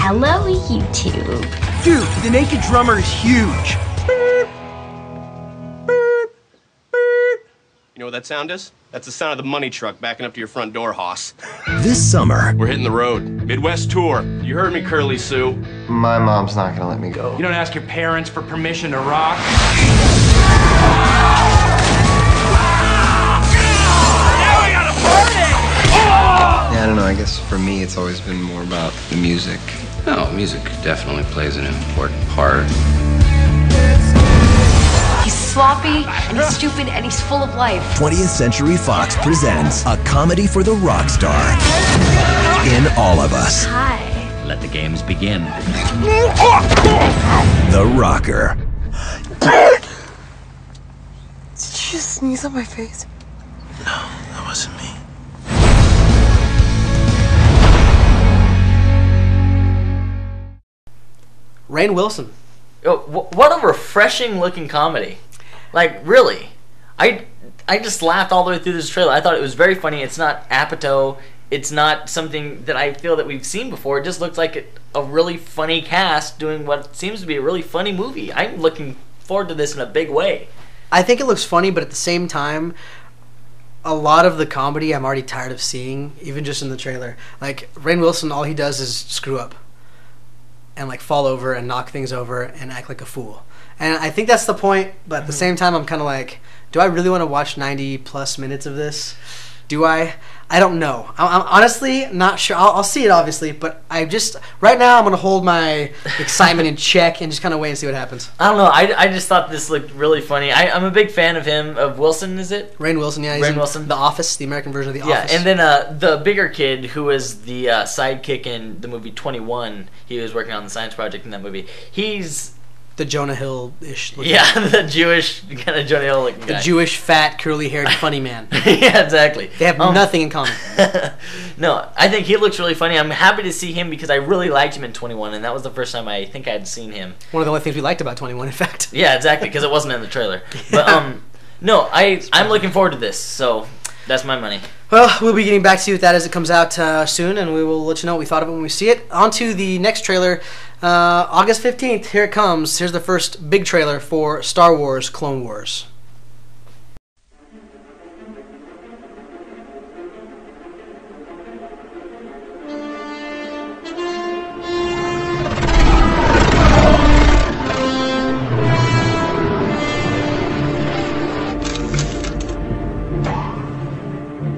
Hello, YouTube. Dude, the naked drummer is huge. You know what that sound is? That's the sound of the money truck backing up to your front door, hoss. This summer, We're hitting the road. Midwest tour. You heard me, Curly Sue. My mom's not gonna let me go. You don't ask your parents for permission to rock. Yeah, I don't know, I guess for me it's always been more about the music. Oh, music definitely plays an important part. He's sloppy, and he's stupid, and he's full of life. 20th Century Fox presents a comedy for the rock star. In All of Us. Hi. Let the games begin. The Rocker. Did you just sneeze on my face? No, that wasn't me. Rainn Wilson. Oh, what a refreshing looking comedy. Like, really. I just laughed all the way through this trailer. I thought it was very funny. It's not Apatow. It's not something that I feel that we've seen before. It just looks like a really funny cast doing what seems to be a really funny movie. I'm looking forward to this in a big way. I think it looks funny, but at the same time, a lot of the comedy I'm already tired of seeing, even just in the trailer. Like, Rainn Wilson, all he does is screw up. And like fall over and knock things over and act like a fool. And I think that's the point, but at the same time I'm kind of like, do I really want to watch 90 plus minutes of this? Do I? I don't know. I'm honestly not sure. I'll see it obviously, but I just right now I'm gonna hold my excitement in check and just kind of wait and see what happens. I don't know. I just thought this looked really funny. I'm a big fan of him. Of Wilson, is it? Rainn Wilson, yeah. He's Rainn in Wilson. The Office, the American version of The Yeah, Office. and then the bigger kid who was the sidekick in the movie 21. He was working on the science project in that movie. He's the Jonah Hill-ish looking. Yeah, the Jewish kind of Jonah Hill looking guy. The Jewish, fat, curly-haired, funny man. Yeah, exactly. They have nothing in common. No, I think he looks really funny. I'm happy to see him because I really liked him in 21, and that was the first time I think I'd seen him. One of the only things we liked about 21, in fact. Yeah, exactly, because it wasn't in the trailer. But no, I'm looking forward to this, so that's my money. Well, we'll be getting back to you with that as it comes out soon, and we will let you know what we thought of it when we see it. On to the next trailer, August 15th. Here it comes. Here's the first big trailer for Star Wars Clone Wars.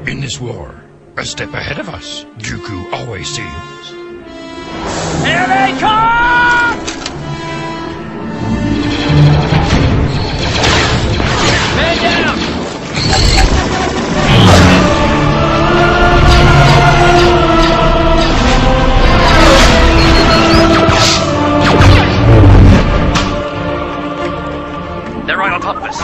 In this war, a step ahead of us, Dooku always seems. Here they come! Man down! They're right on top of us.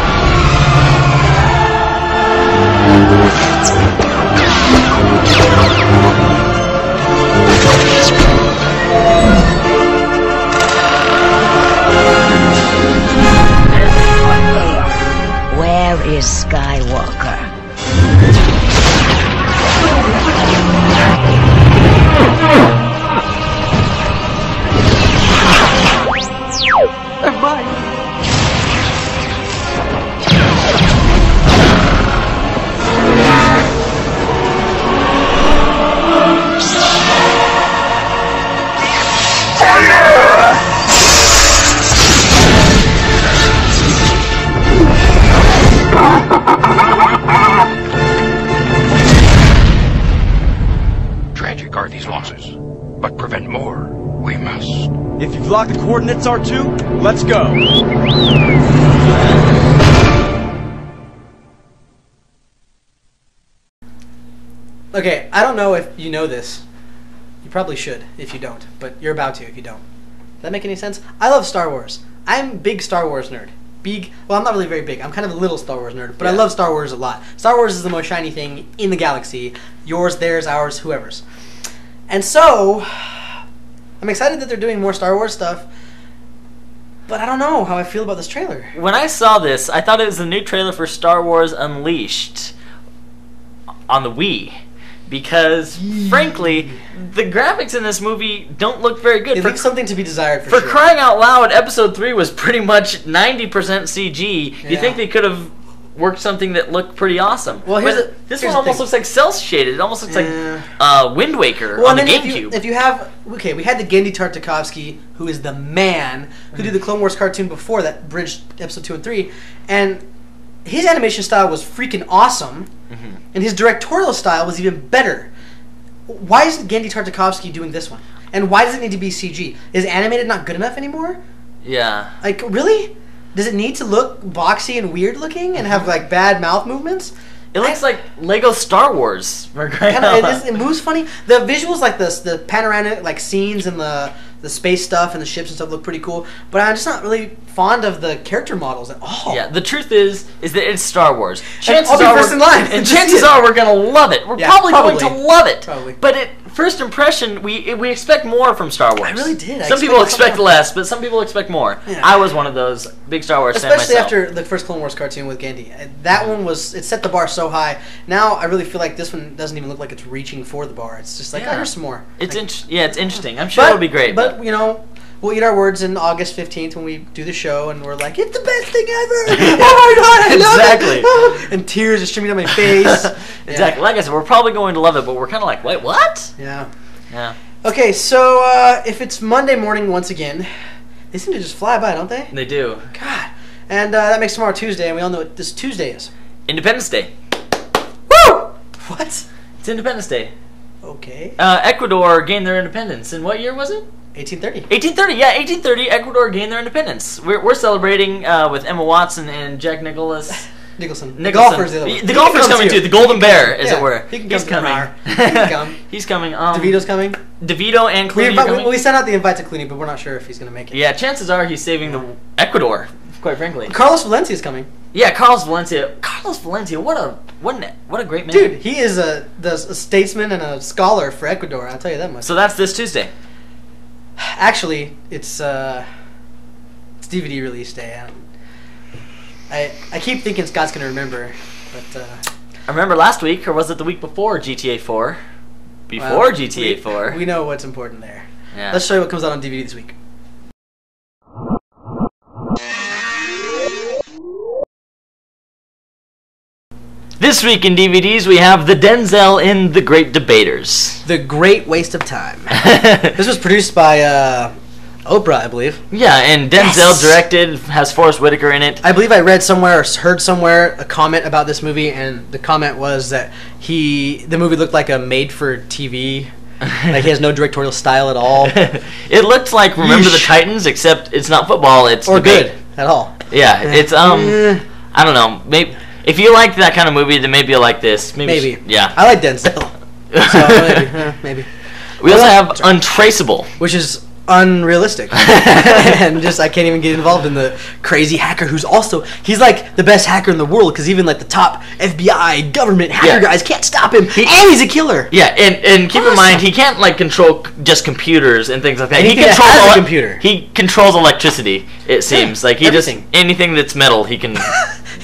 Where is Skywalker? They're mine. You lock the coordinates, R2? Let's go. Okay, I don't know if you know this. You probably should if you don't, but you're about to if you don't. Does that make any sense? I love Star Wars. I'm a big Star Wars nerd. Well, I'm not really very big. I'm kind of a little Star Wars nerd, but I love Star Wars a lot. Star Wars is the most shiny thing in the galaxy. Yours, theirs, ours, whoever's. And so, I'm excited that they're doing more Star Wars stuff, but I don't know how I feel about this trailer. When I saw this, I thought it was the new trailer for Star Wars Unleashed on the Wii. Because, frankly, the graphics in this movie don't look very good. It leaves something to be desired, for sure. For crying out loud, Episode 3 was pretty much 90% CG. Yeah. You think they could have worked something that looked pretty awesome. Well, this one almost looks like cel-shaded. It almost looks like Wind Waker on the GameCube. If you have... Okay, we had the Genndy Tartakovsky, who is the man, who did the Clone Wars cartoon before that bridged Episode 2 and 3, and his animation style was freaking awesome. And his directorial style was even better. Why isn't Genndy Tartakovsky doing this one? And why does it need to be CG? Is animated not good enough anymore? Yeah. Like, really? Does it need to look boxy and weird looking and have, like, bad mouth movements? It looks like Lego Star Wars. It moves funny. The visuals, like the panoramic like scenes and the space stuff and the ships and stuff look pretty cool. But I'm just not really fond of the character models at all. Yeah, the truth is that it's Star Wars. Chances are we're gonna love it. We're probably going to love it. Probably. But at first impression, we expect more from Star Wars. I really did. Some people expect less, but some people expect more. Yeah. I was one of those big Star Wars fans myself. Especially after the first Clone Wars cartoon with Genndy. That one it set the bar so high. Now I really feel like this one doesn't even look like it's reaching for the bar. It's just like, here's some more. It's interesting. I'm sure it'll be great. But you know, we'll eat our words in August 15th when we do the show, and we're like, it's the best thing ever! Oh my god, I love it! And tears are streaming down my face. Exactly. Like I said, we're probably going to love it, but we're kind of like, wait, what? Yeah. Yeah. Okay, so if it's Monday morning once again, they seem to just fly by, don't they? They do. God. And that makes tomorrow Tuesday, and we all know what this Tuesday is. Independence Day. Woo! What? It's Independence Day. Okay. Ecuador gained their independence. In what year was it? 1830. 1830, yeah, 1830. Ecuador gained their independence. We're celebrating with Emma Watson and Jack Nicholson. The golfer's the other one. The golfer's coming too. The Golden Bear, as it were. He's coming. He's coming. DeVito's coming. DeVito and Clooney are coming. We sent out the invite to Clooney, but we're not sure if he's going to make it. Yeah, chances are he's saving the Ecuador. Quite frankly, Carlos Valencia's coming. Yeah, Carlos Valencia, what a great man. Dude, he is a statesman and a scholar for Ecuador. I'll tell you that much. So that's this Tuesday. Actually, it's DVD release day. I keep thinking Scott's gonna remember, but I remember last week, or was it the week before GTA 4? Before GTA 4. We know what's important there. Yeah. Let's show you what comes out on DVD this week. This week in DVDs, we have the Denzel in The Great Debaters. The Great Waste of Time. This was produced by Oprah, I believe. Yeah, and Denzel directed, has Forrest Whitaker in it. I believe I read somewhere or heard somewhere a comment about this movie, and the comment was that the movie looked like a made-for-TV. Like he has no directorial style at all. It looked like Remember the Titans, except it's not football, it's or debate. Good at all. Yeah, it's I don't know. Maybe if you like that kind of movie, then maybe you like this. Maybe. Yeah. I like Denzel. So maybe. We also have Untraceable, which is unrealistic, and just I can't even get involved in the crazy hacker he's like the best hacker in the world because even like the top FBI government hacker guys can't stop him, and he's a killer. Yeah, and keep in mind he can't like control just computers and things like that. And he controls a computer. He controls electricity. It seems like he just anything that's metal he can.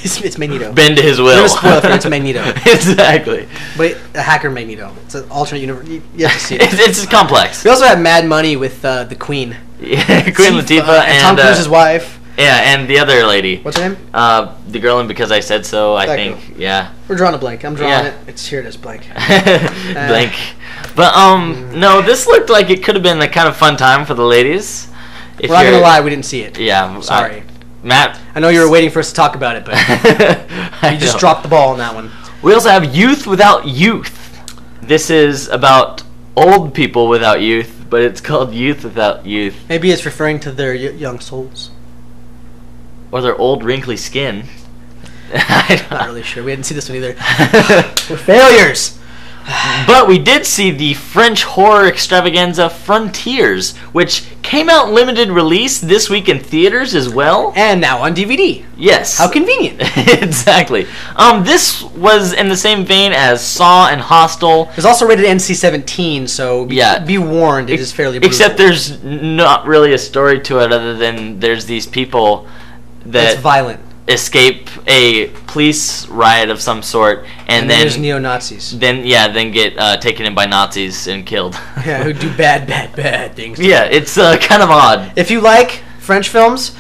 It's Magneto. Bend to his will. I'm gonna spoil it for you. It's Magneto. Exactly. But a hacker Magneto. It's an alternate universe. You have to see it. It's complex. We also had Mad Money with the Queen. Yeah, Queen Latifah and Tom Cruise's wife. Yeah, and the other lady. What's her name? The girl in Because I Said So, I think. Girl. Yeah. We're drawing a blank. I'm drawing it. Here it is, blank. Blank. But, no, this looked like it could have been a kind of fun time for the ladies. We're not going to lie, we didn't see it. Yeah. Sorry. Matt. I know you were waiting for us to talk about it, but you just dropped the ball on that one. We also have Youth Without Youth. This is about old people without youth but it's called Youth Without Youth. Maybe it's referring to their young souls. Or their old wrinkly skin. I'm not really sure. We didn't see this one either. We're failures. But we did see the French horror extravaganza Frontiers, which came out limited release this week in theaters as well. And now on DVD. Yes. How convenient. Exactly. This was in the same vein as Saw and Hostel. It was also rated NC-17, so be warned, it is fairly brutal. Except there's not really a story to it other than there's these people that... It's violent. Escape a police riot of some sort, and then there's neo-Nazis. Then get taken in by Nazis and killed. Yeah, who do bad things. Yeah, it's kind of odd. If you like French films,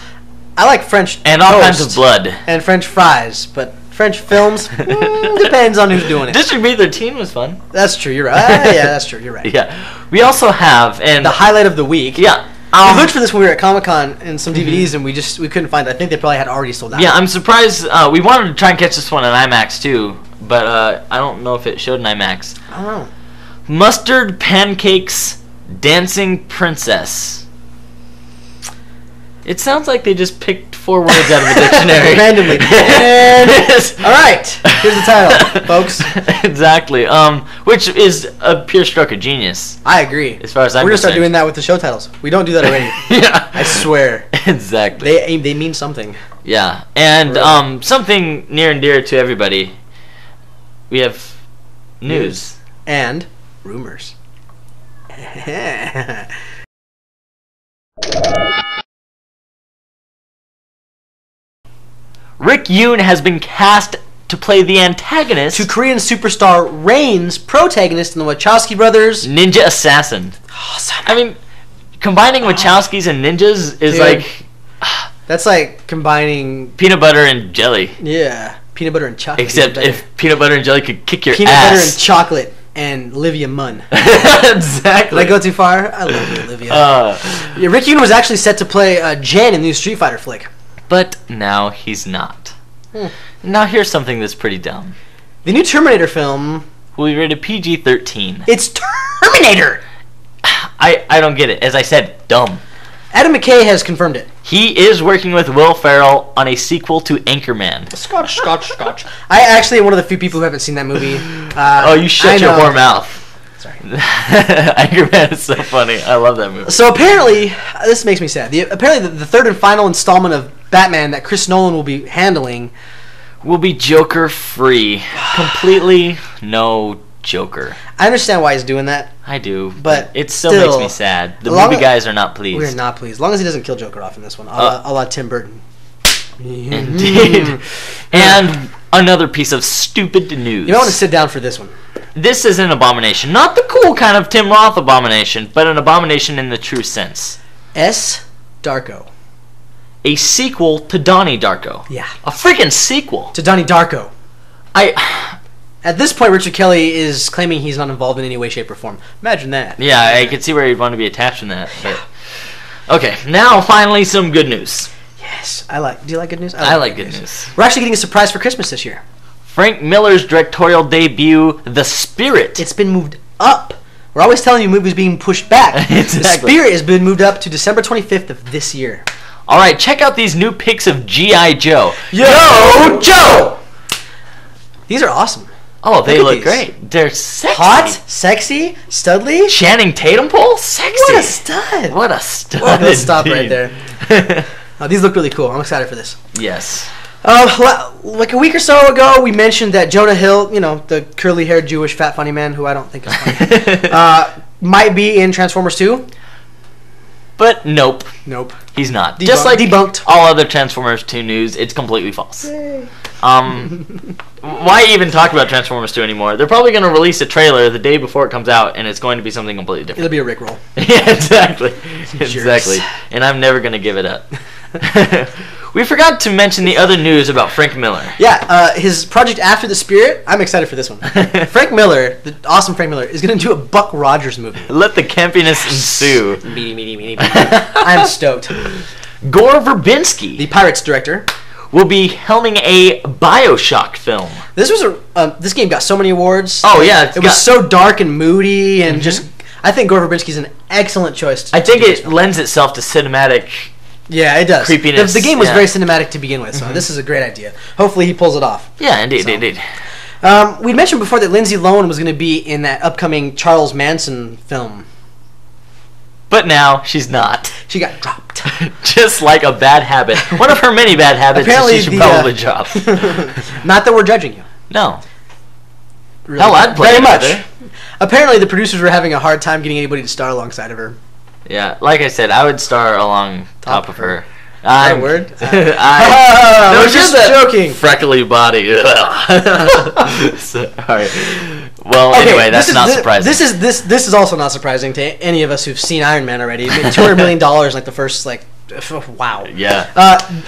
I like French and all kinds of blood and French fries, but French films depends on who's doing it. District B13 was fun. That's true. You're right. Yeah, that's true. You're right. Yeah, we also have the highlight of the week. Yeah. We looked for this when we were at Comic-Con and some DVDs, and we couldn't find it. I think they probably had already sold out. Yeah, I'm surprised. We wanted to try and catch this one in IMAX too, but I don't know if it showed in IMAX. I don't know. Mustard Pancakes Dancing Princess. It sounds like they just picked 4 words out of the dictionary. Randomly. All right, here's the title, folks. Exactly. Which is a pure stroke of genius. I agree. As far as I'm We're going to concerned. start doing that with the show titles. We don't do that already. Yeah. I swear. Exactly. They mean something. Yeah. And something near and dear to everybody. We have news. And rumors. Rick Yoon has been cast to play the antagonist to Korean superstar Rain's protagonist in the Wachowski brothers Ninja Assassin. Awesome. I mean, combining Wachowskis and ninjas is like... That's like combining... peanut butter and jelly. Yeah. Peanut butter and chocolate. Except if peanut butter and jelly could kick your peanut ass. Peanut butter and chocolate and Olivia Munn. Exactly. Did I go too far? I love you, Olivia. Rick Yoon was actually set to play Jen in the new Street Fighter flick. But now he's not. Now here's something that's pretty dumb. The new Terminator film will be rated PG-13. It's Terminator! I don't get it. As I said, dumb. Adam McKay has confirmed it. He is working with Will Ferrell on a sequel to Anchorman. Scotch. I actually am one of the few people who haven't seen that movie. Oh, you shut your whore mouth. Sorry. Anchorman is so funny. I love that movie. So apparently, this makes me sad. Apparently, the third and final installment of Batman that Chris Nolan will be handling will be Joker-free. Completely no Joker. I understand why he's doing that. I do, but it still makes me sad. The movie guys are not pleased. We're not pleased. As long as he doesn't kill Joker off in this one, a la Tim Burton. Indeed. And another piece of stupid news. You might want to sit down for this one. This is an abomination. Not the cool kind of Tim Roth abomination, but an abomination in the true sense. S. Darko. A sequel to Donnie Darko. Yeah. A freaking sequel. To Donnie Darko. At this point, Richard Kelly is claiming he's not involved in any way, shape, or form. Imagine that. Yeah, I could see where you'd want to be attached in that. But. Okay, now finally some good news. Yes. Do you like good news? I like good news. We're actually getting a surprise for Christmas this year. Frank Miller's directorial debut, The Spirit. It's been moved up. We're always telling you movies being pushed back. Exactly. The Spirit has been moved up to December 25th of this year. All right, check out these new pics of G.I. Joe. Yo, Joe! These are awesome. Oh, they look great. They're sexy. Hot, sexy, studly. Channing Tatum pole? Sexy. What a stud. What a stud. Well, let's stop right there. These look really cool. I'm excited for this. Yes. Like a week or so ago, we mentioned that Jonah Hill, the curly-haired Jewish fat funny man who I don't think is funny, might be in Transformers 2. But nope. Nope. He's not. Debunked. Just like Debunked. All other Transformers 2 news, it's completely false. Yay. Why even talk about Transformers 2 anymore? They're probably going to release a trailer the day before it comes out, and it's going to be something completely different. It'll be a Rickroll. Yeah, exactly. Exactly. And I'm never going to give it up. We forgot to mention the other news about Frank Miller. Yeah, his project after The Spirit, I'm excited for this one. Frank Miller, the awesome Frank Miller, is going to do a Buck Rogers movie. Let the campiness ensue. Meaty. I'm stoked. Gore Verbinski, the Pirates director, will be helming a BioShock film. This was this game got so many awards. Oh yeah, it was so dark and moody and just I think Gore Verbinski's an excellent choice. I think it lends itself to cinematic. Yeah, it does. Creepiness. The game was very cinematic to begin with, so this is a great idea. Hopefully he pulls it off. Yeah, indeed. We mentioned before that Lindsay Lohan was going to be in that upcoming Charles Manson film. But now she's not. She got dropped. Just like a bad habit. One of her many bad habits Apparently she should probably drop. Not that we're judging you. No. Really. Hell, I'd play very it much. there. Apparently the producers were having a hard time getting anybody to star alongside of her. Yeah, like I said, I would star along top of her. That word? I was just joking. Freckly body. Sorry. Well, anyway, that's not surprising. This is also not surprising to any of us who've seen Iron Man already. It made $200 million like the first wow. Yeah.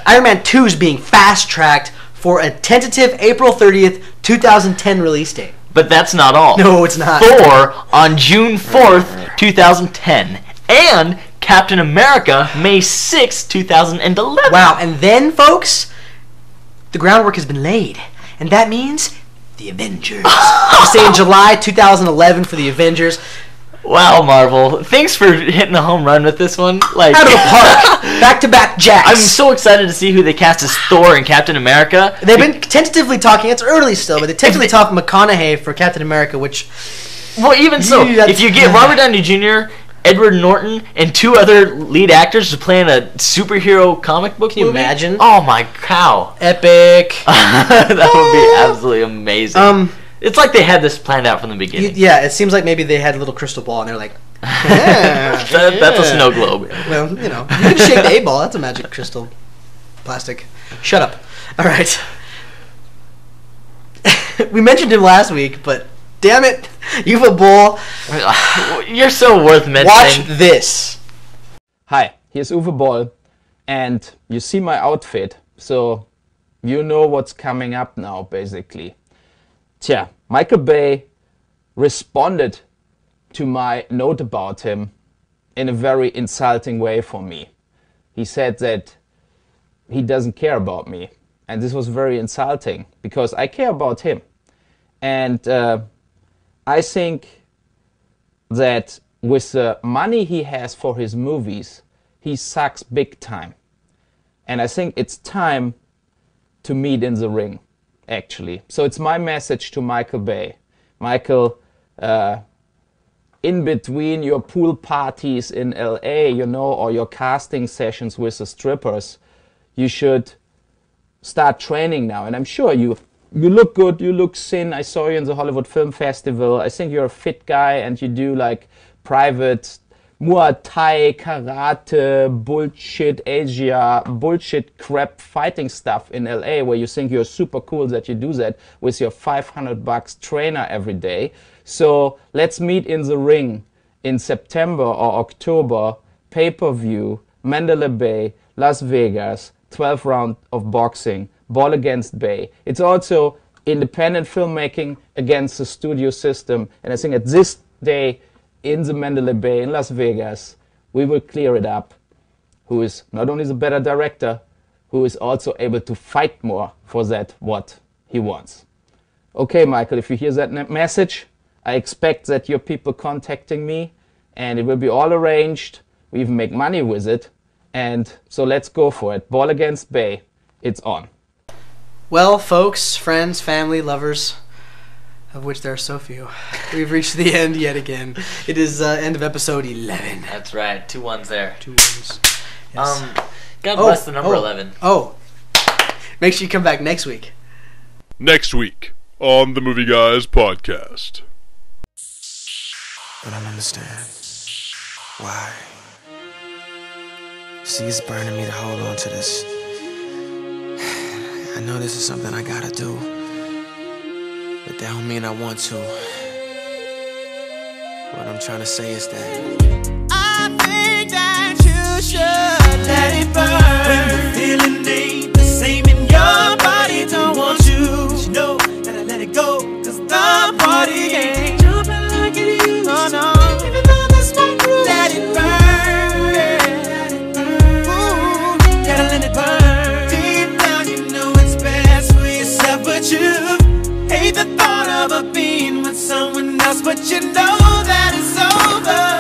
Iron Man 2 is being fast tracked for a tentative April 30th, 2010 release date. But that's not all. No, it's not. 4 on June 4th, 2010. And Captain America, May 6, 2011. Wow, and then, folks, the groundwork has been laid. And that means the Avengers. I'm saying July 2011 for the Avengers. Wow, Marvel. Thanks for hitting a home run with this one. Like, out of the park. Back-to-back jacks. I'm so excited to see who they cast as Thor and Captain America. They've been tentatively talking. It's early still, but they tentatively talked McConaughey for Captain America, which... Well, even so, if you get Robert Downey Jr., Edward Norton, and 2 other lead actors to play in a superhero comic book movie. Can you imagine? Oh my cow. Epic. That would be absolutely amazing. It's like they had this planned out from the beginning. Yeah, it seems like maybe they had a little crystal ball and they're like, that's a snow globe. Well, you know, you can shake the 8-ball. That's a magic crystal. Plastic. Shut up. All right. We mentioned him last week, but damn it, Uwe Boll. You're so worth mentioning. Watch this. Hi, here's Uwe Boll, and you see my outfit, so you know what's coming up now, basically. Tja, Michael Bay responded to my note about him in a very insulting way for me. He said that he doesn't care about me, and this was very insulting because I care about him. And I think that with the money he has for his movies, he sucks big time. And I think it's time to meet in the ring, actually. So it's my message to Michael Bay. Michael, in between your pool parties in LA, you know, or your casting sessions with the strippers, you should start training now. And I'm sure you look good, you look thin. I saw you in the Hollywood Film Festival. I think you're a fit guy and you do like private Muay Thai, karate, bullshit Asia, bullshit crap fighting stuff in LA where you think you're super cool that you do that with your $500 trainer every day. So let's meet in the ring in September or October, pay-per-view, Mandalay Bay, Las Vegas, 12 round of boxing, Ball against Bay. It's also independent filmmaking against the studio system. And I think at this day in the Mandalay Bay in Las Vegas, we will clear it up. Who is not only the better director, who is also able to fight more for that what he wants. Okay, Michael, if you hear that message, I expect that your people contacting me and it will be all arranged. We even make money with it. And so let's go for it. Ball against Bay. It's on. Well, folks, friends, family, lovers, of which there are so few, we've reached the end yet again. It is end of episode 11. That's right. 2 1s there. 2 1s. Yes. God bless the number 11. Oh. Make sure you come back next week. Next week on the Movie Guys podcast. I don't understand. Why? See, it's burning me to hold on to this. I know this is something I gotta do, but that don't mean I want to. What I'm trying to say is that I think that you should let it burn. When the feeling ain't the same in your body, don't want you. But you know that I let it go, cause the party ain't jumping like it used to. Oh no, even though that's my groove, let it burn. Let it burn. Ooh, gotta let it burn. But you hate the thought of being with someone else, but you know that it's over.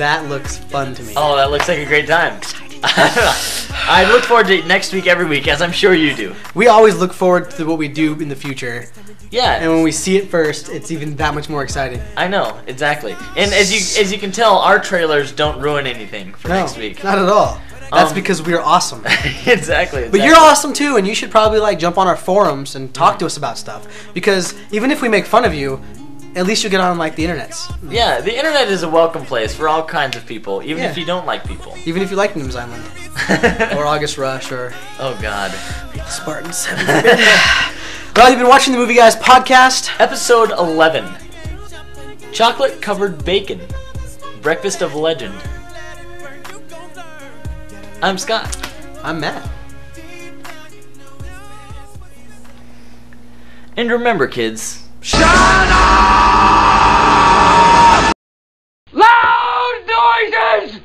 That looks fun to me. Oh, that looks like a great time. I look forward to next week every week, as I'm sure you do. We always look forward to what we do in the future. Yeah. And when we see it first, it's even that much more exciting. I know, exactly. And as you can tell, our trailers don't ruin anything for next week. Not at all. That's because we're awesome. Exactly. But you're awesome too, and you should probably like jump on our forums and talk to us about stuff. Because even if we make fun of you, at least you'll get on like the internets. Yeah, the internet is a welcome place for all kinds of people, even if you don't like people. Even if you like News Island. Or August Rush or... Oh God. The Spartans. Well, you've been watching the Movie Guys podcast. Episode 11. Chocolate covered bacon. Breakfast of legend. I'm Scott. I'm Matt. And remember, kids. Shut up! Loud noises!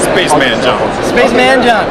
Spaceman John. Spaceman John.